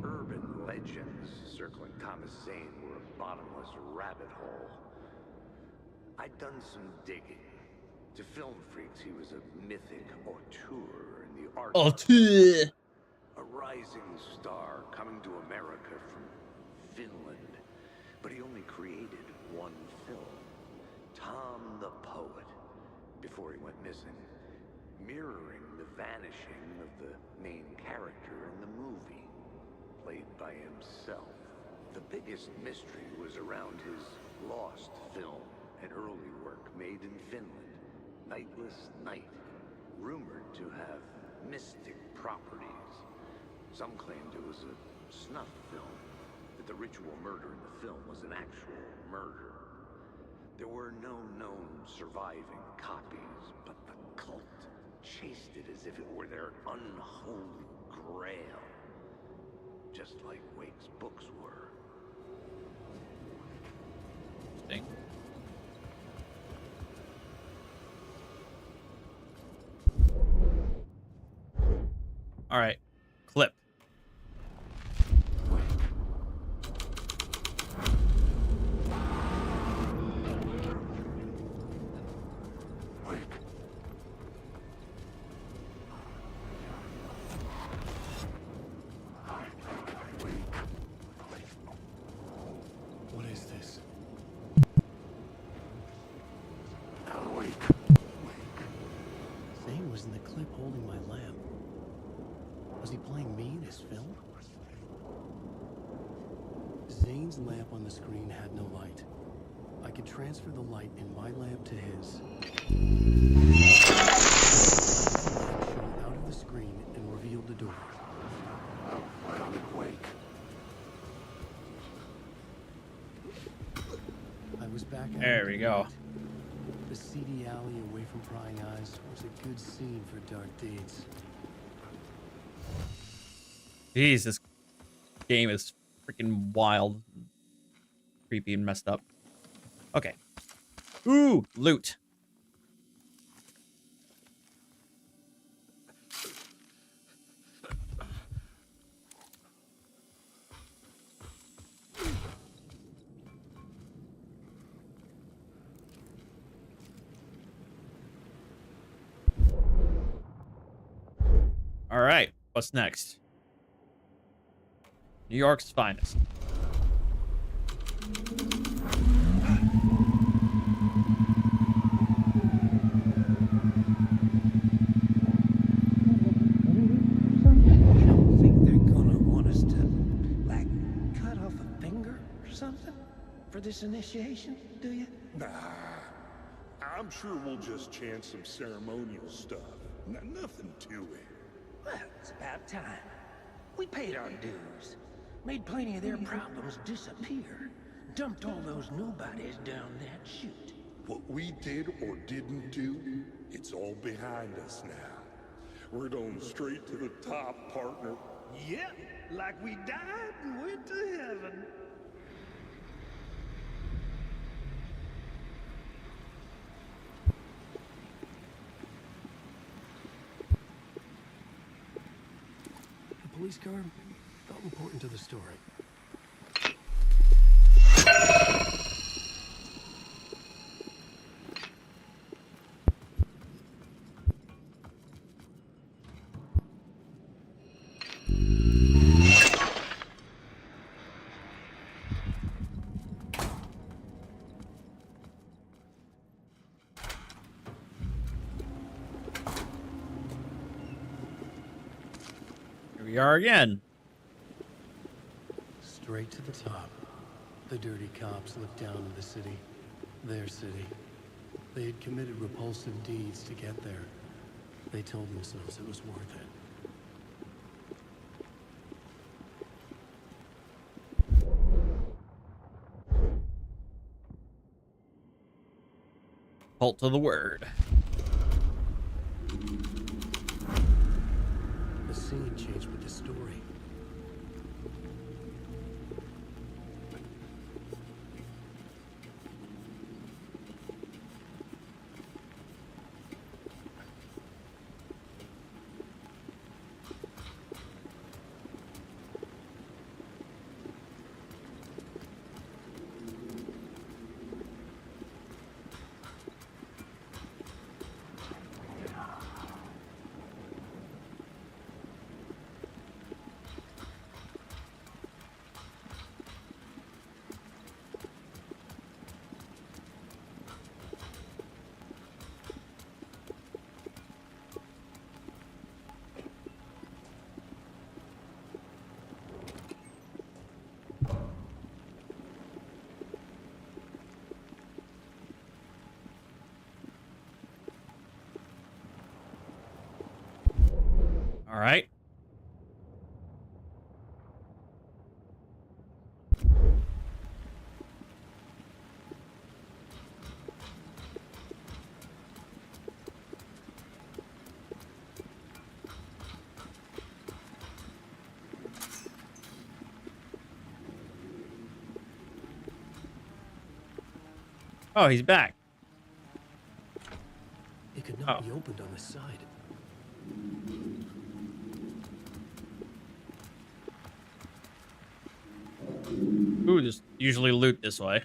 Urban legends circling Thomas Zane were a bottomless rabbit hole. I'd done some digging. To film freaks, he was a mythic auteur in the art. Auteur. A rising star coming to America from Finland. But he only created one film, Tom the Poet, before he went missing, mirroring the vanishing of the main character in the movie, played by himself. The biggest mystery was around his lost film, an early work made in Finland, Nightless Night, rumored to have mystic properties. Some claimed it was a snuff film, that the ritual murder in the film was an actual murder. There were no known surviving copies, but the cult chased it as if it were their unholy grail. Just like Wake's books were. Interesting. All right, clip. What is this? Zane was in the clip holding my lamp. Was he playing me in his film? Zane's lamp on the screen had no light. I could transfer the light in my lamp to his. Shone out of the screen and revealed back There we go. The seedy alley away from prying eyes was a good scene for dark deeds. Jeez, this game is freaking wild, creepy, and messed up. Okay. Ooh, loot. All right, what's next? New York's finest. You don't think they're gonna want us to, like, cut off a finger or something for this initiation, do you? Nah, I'm sure we'll just chant some ceremonial stuff. Nothing to it. Well, it's about time. We paid our dues, made plenty of their problems disappear, dumped all those nobodies down that chute. What we did or didn't do, it's all behind us now. We're going straight to the top, partner. Yep, like we died and went to heaven. The police car felt important to the story. Here we are again. Straight to the top. The dirty cops looked down on the city. Their city. They had committed repulsive deeds to get there. They told themselves it was worth it. Halt to the word. The scene changed with the story. All right. Oh, he's back. It could not be opened on the side. Ooh, just usually loot this way.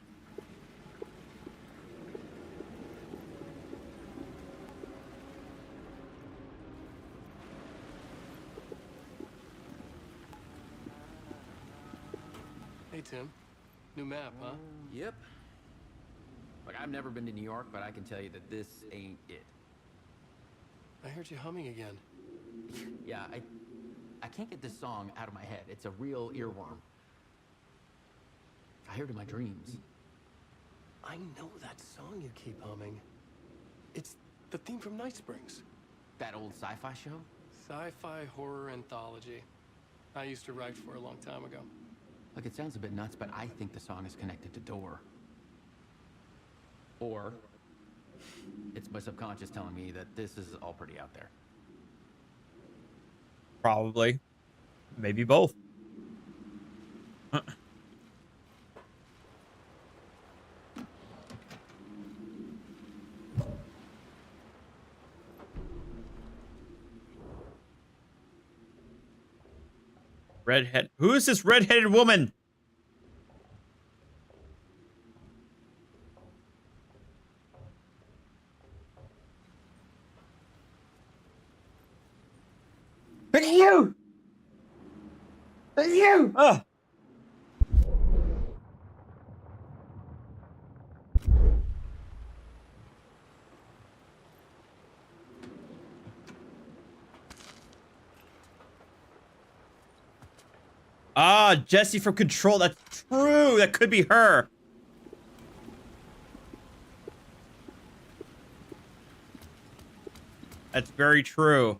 Hey, Tim. New map, huh? Yep. Like, I've never been to New York, but I can tell you that this ain't it. I heard you humming again. Yeah, I can't get this song out of my head. It's a real earworm. I hear it in my dreams. I know that song you keep humming. It's the theme from Night Springs. That old sci-fi show? Sci-fi horror anthology. I used to write for a long time ago. Look, it sounds a bit nuts, but I think the song is connected to Door. Or it's my subconscious telling me that this is all pretty out there. Probably. Maybe both. Redhead. Who is this redheaded woman? Look at you! Look at you! Ah, Jesse from Control. That's true. That could be her. That's very true.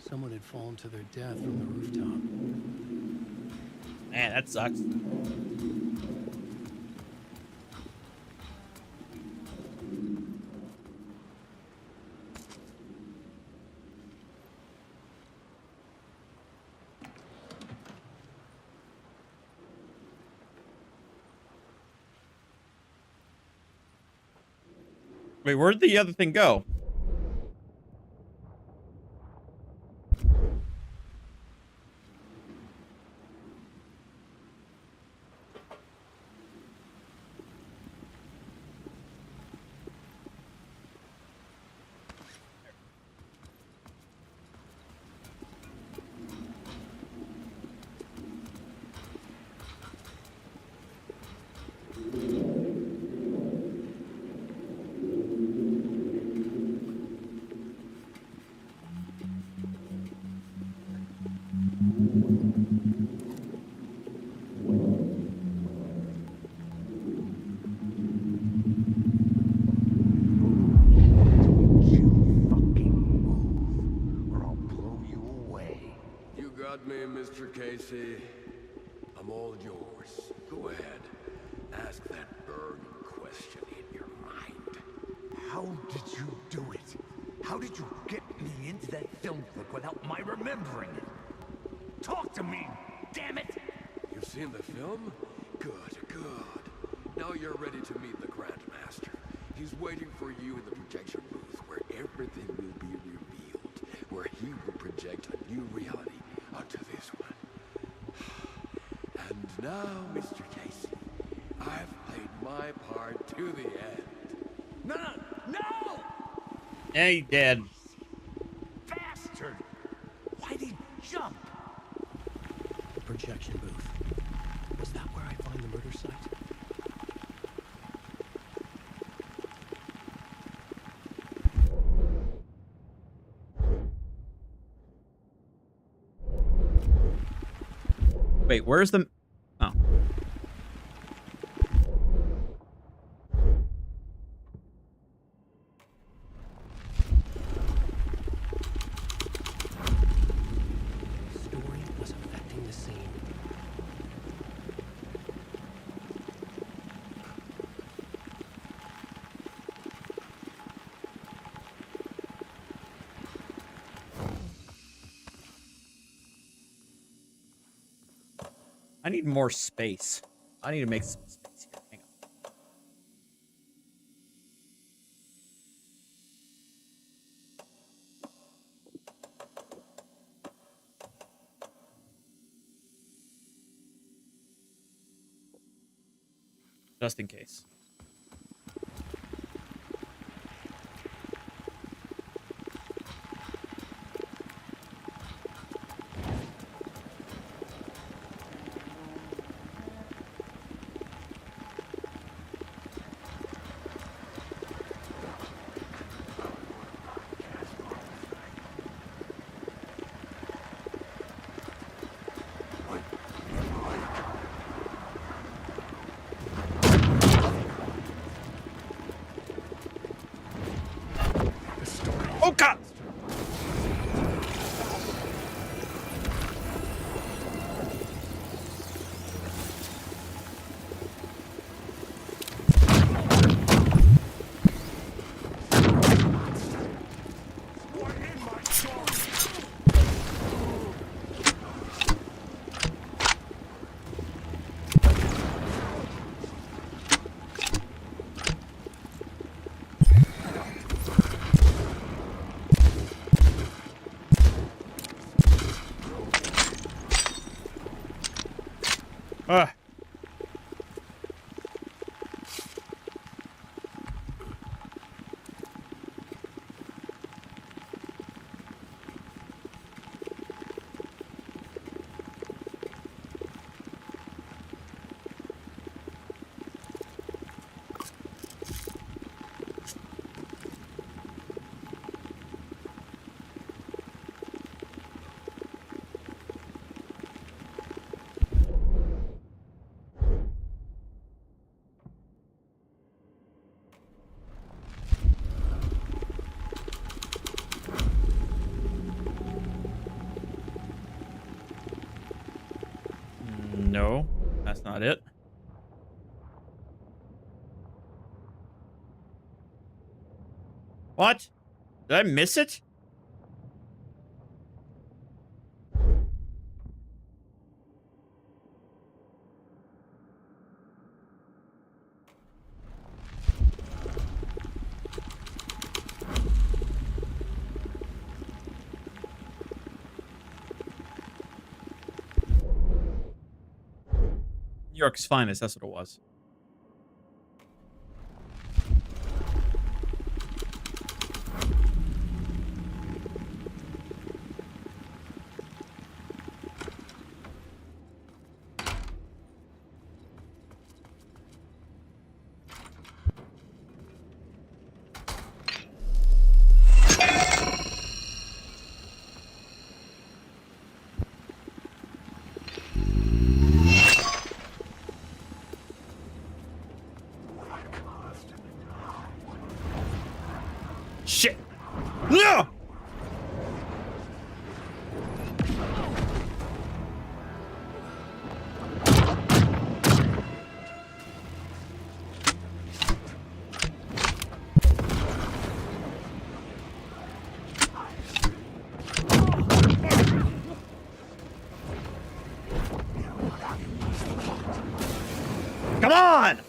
Someone had fallen to their death from the rooftop. Man, that sucks. Wait, where'd the other thing go? Casey, I'm all yours. Go ahead. Ask that burning question in your mind. How did you do it? How did you get me into that film clip without my remembering it? Talk to me, damn it! You've seen the film? Good, good. Now you're ready to meet the Grandmaster. He's waiting for you in the projection booth where everything will be revealed, where he will project a new reality onto this one. And now, Mr. Casey, I've played my part to the end. No, no, no! Yeah, he did. Bastard! Why did he jump? The projection booth. Was that where I find the murder site? Wait, where's the... Oh. Story was affecting the scene. I need more space. I need to make some space here. Hang on. Just in case. not it. What? Did I miss it? New York's finest, that's what it was. Shit! No! Come on!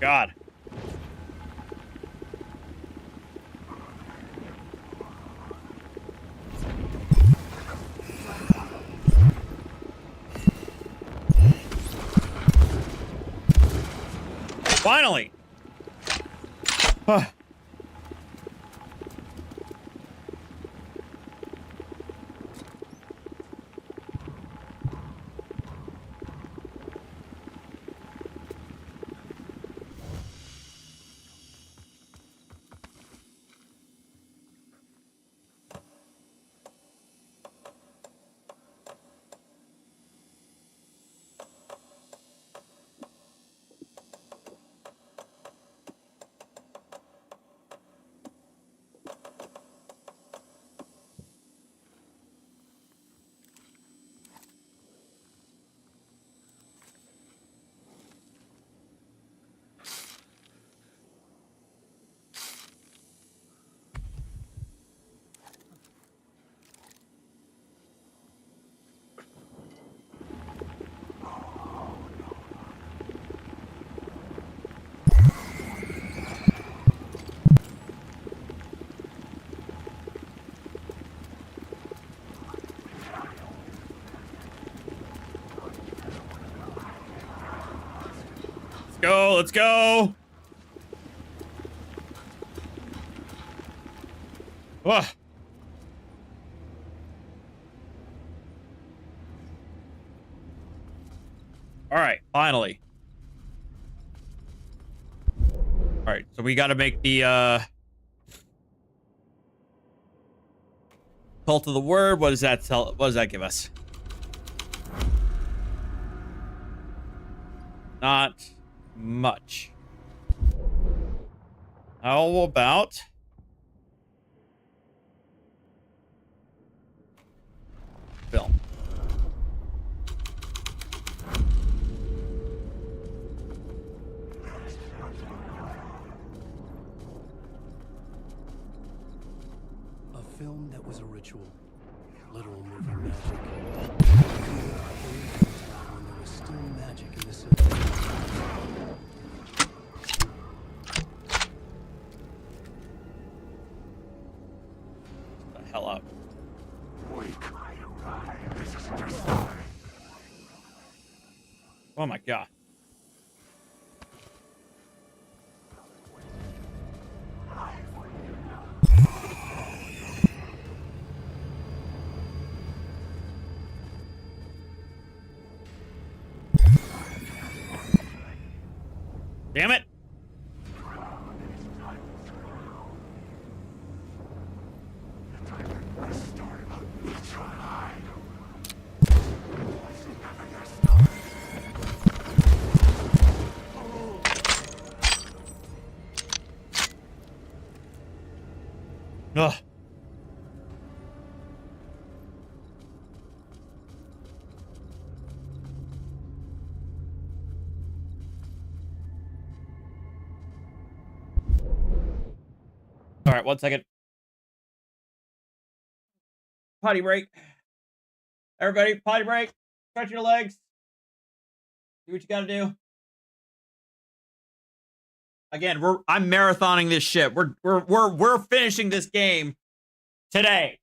God. Finally. Go, let's go. Ugh. All right, finally. All right, so we got to make the cult of the word. What does that tell? What does that give us? Not much. How about film? film that was a ritual. Literal movie magic. When there was still magic in the city. The hell up. Oh my god. Damn it. Ugh. All right, 1 second. Potty break. Everybody, potty break. Stretch your legs. Do what you gotta do. Again, I'm marathoning this shit. We're finishing this game today.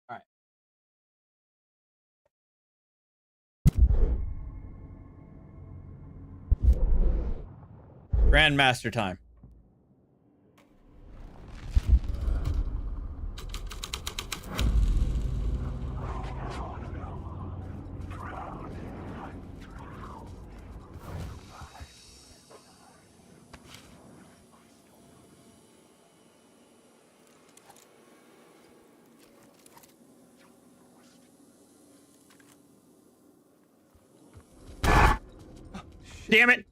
All right. Grandmaster time. Damn it.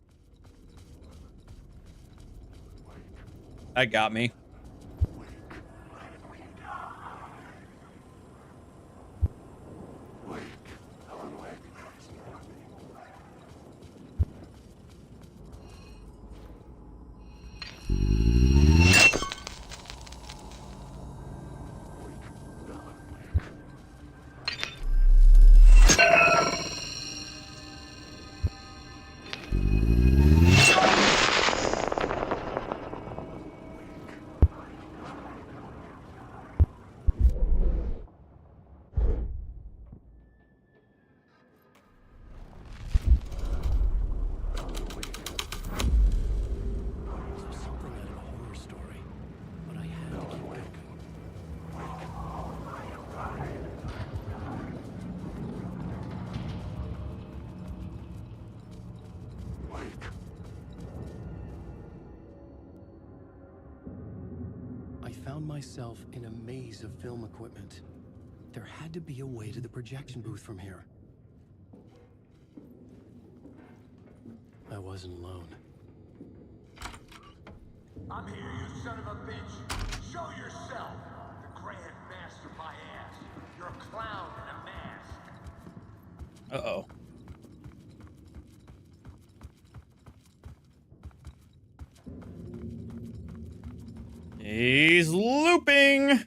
That got me. I found myself in a maze of film equipment. There had to be a way to the projection booth from here. I wasn't alone. I'm here, you son of a bitch. Show yourself. The Grand Master, my ass. You're a clown in a mask. Uh-oh. He's looping.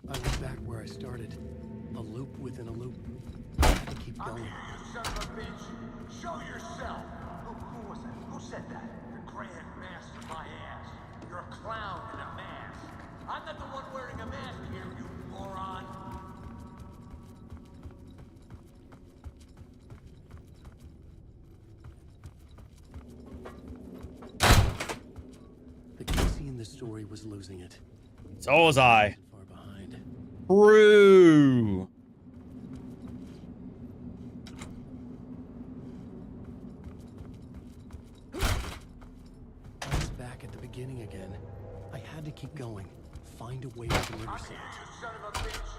I was back where I started. A loop within a loop. I had to keep going. I'm here, you son of a bitch. Show yourself. Who was that? Who said that? The Grand Master, my ass. You're a clown in a mask. I'm not the one wearing a mask here, you moron. The Casey in the story was losing it. So was I. Far behind. True. I was back at the beginning again. I had to keep going. Find a way to murder I'm someone. here, you son of a bitch.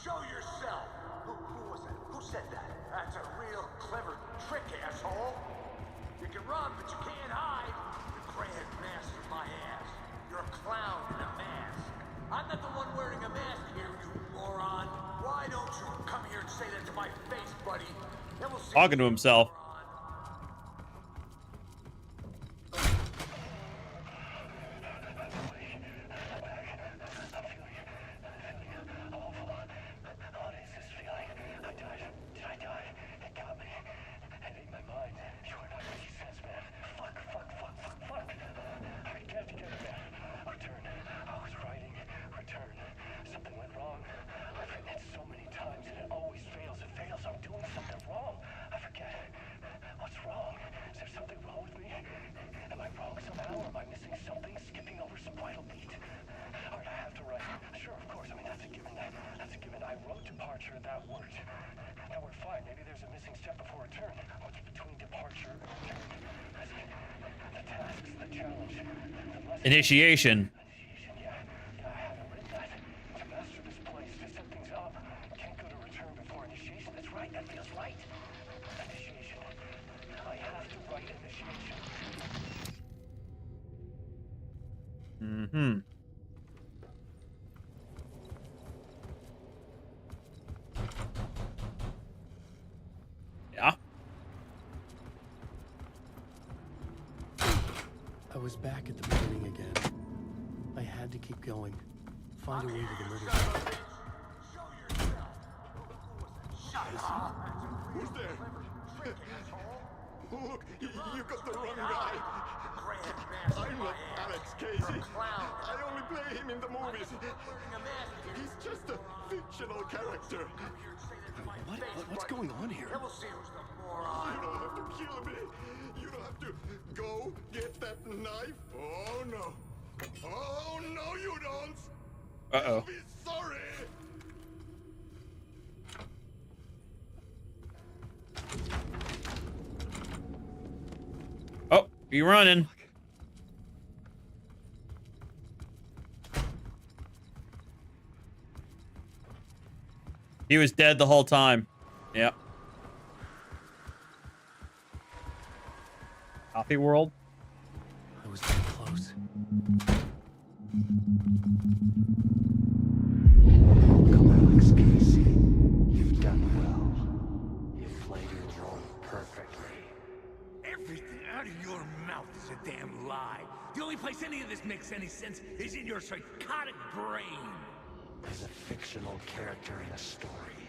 Show yourself. Who was that? Who said that? That's a real clever trick, asshole. You can run, but you can't hide. The Grand Master, my ass. You're a clown in a mask. I'm not the one wearing a mask here, you moron. Why don't you come here and say that to my face, buddy? Then we'll see. Talking to himself. Initiation. Mm-hmm. Yeah. I was back at the beginning again. I had to keep going. Find a way to the murder scene. Who's there? Look, you got the wrong guy. I'm not Alex Casey. I only play him in the movies. He's just a fictional character. What's going on here? You don't have to kill me. You don't have to go get that knife. Oh no. Oh no, you don't. Uh-oh. I'll be sorry. Oh, you running? He was dead the whole time. Yep. Coffee World. I was getting close. Welcome, Alex Casey. You've done well. You've played your role perfectly. Everything out of your mouth is a damn lie. The only place any of this makes any sense is in your psychotic brain. As a fictional character in a story,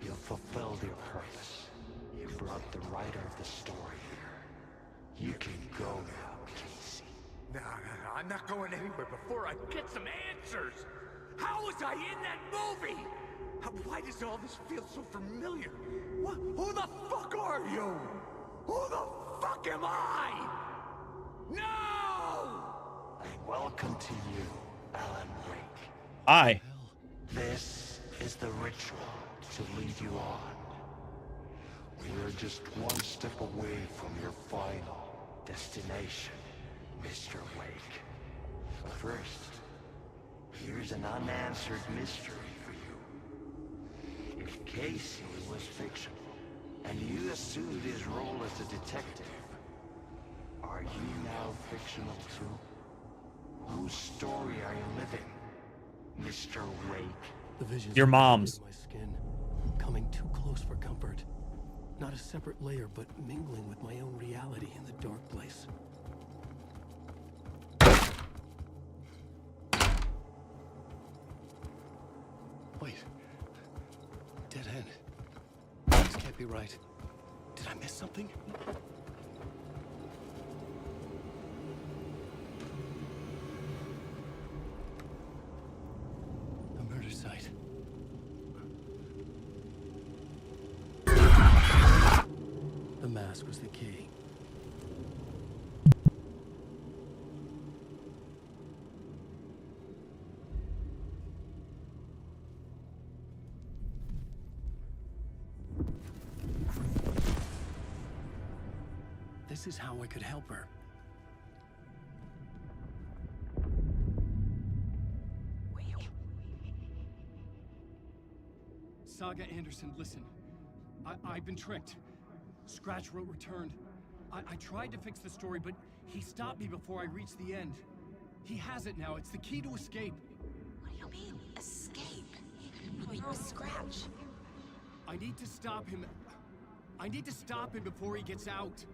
you've fulfilled your purpose. You brought the writer of the story here. You can go now, Casey. No, I'm not going anywhere before I get some answers. How was I in that movie? Why does all this feel so familiar? Who the fuck are you? Who the fuck am I? No! And welcome to you, Alan Wake. Hi. This is the ritual to lead you on. We're just one step away from your final destination, Mr. Wake. But first, Here's an unanswered mystery for you. If Casey was fictional, and you assumed his role as a detective, are you now fictional too? Whose story are you living, Mr. Wake? The visions Your mom's. my skin, coming too close for comfort. Not a separate layer, but mingling with my own reality in the dark place. Wait. Dead end. This can't be right. Did I miss something? A murder site. The mask was the key. This is how I could help her. Saga Anderson, listen. I've been tricked. Scratch wrote returned. I tried to fix the story, but he stopped me before I reached the end. He has it now. It's the key to escape. What do you mean, escape? Oh, you're a Scratch. I need to stop him. I need to stop him before he gets out.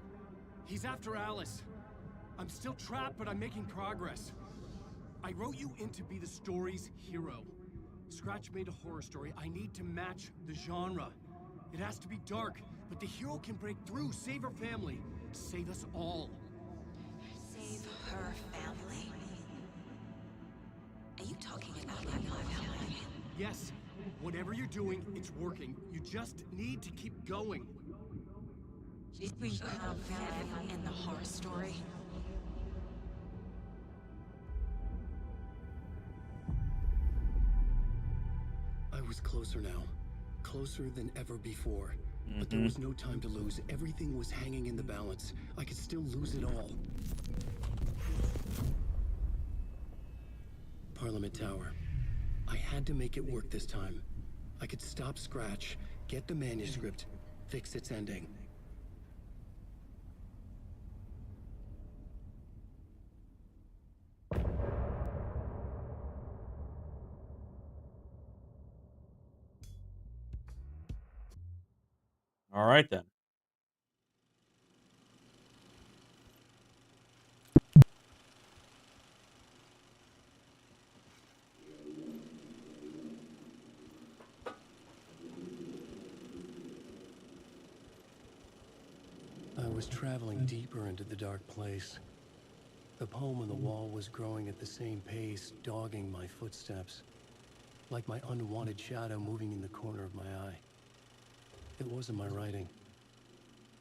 He's after Alice. I'm still trapped, but I'm making progress. I wrote you in to be the story's hero. Scratch made a horror story. I need to match the genre. It has to be dark, but the hero can break through, save her family, save us all. Save her family? Are you talking about my family? Yes, whatever you're doing, it's working. You just need to keep going. We have family in the horror story. I was closer now. Closer than ever before. But there was no time to lose. Everything was hanging in the balance. I could still lose it all. Parliament Tower. I had to make it work this time. I could stop Scratch, get the manuscript, fix its ending. All right, then. I was traveling deeper into the dark place. The poem on the wall was growing at the same pace, dogging my footsteps, like my unwanted shadow moving in the corner of my eye. It wasn't my writing.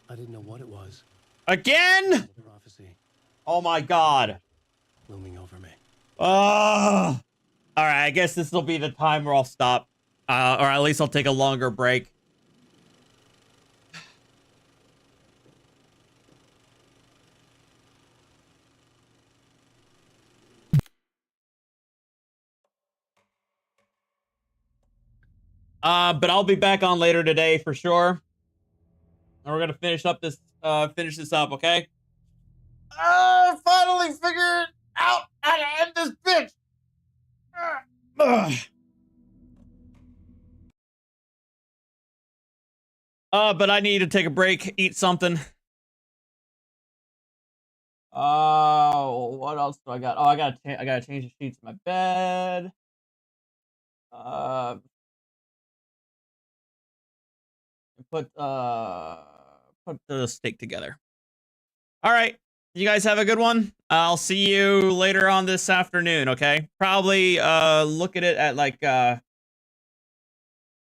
I didn't know what it was. Again? Prophecy. Oh my god. Looming over me. All right, I guess this will be the time where I'll stop. Or at least I'll take a longer break. But I'll be back on later today for sure. And we're gonna finish up this finish this up, okay? Finally figured out how to end this bitch. But I need to take a break, eat something. What else do I got? Oh, I gotta change the sheets in my bed. Put the steak together. All right. You guys have a good one. I'll see you later on this afternoon, okay? Probably look at it at like I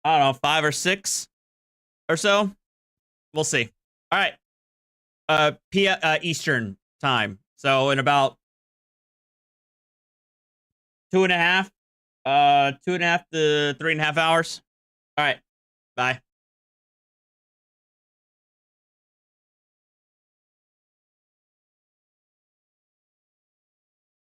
don't know, 5 or 6 or so. We'll see. All right. Eastern time. So in about 2.5 to 3.5 hours. All right. Bye.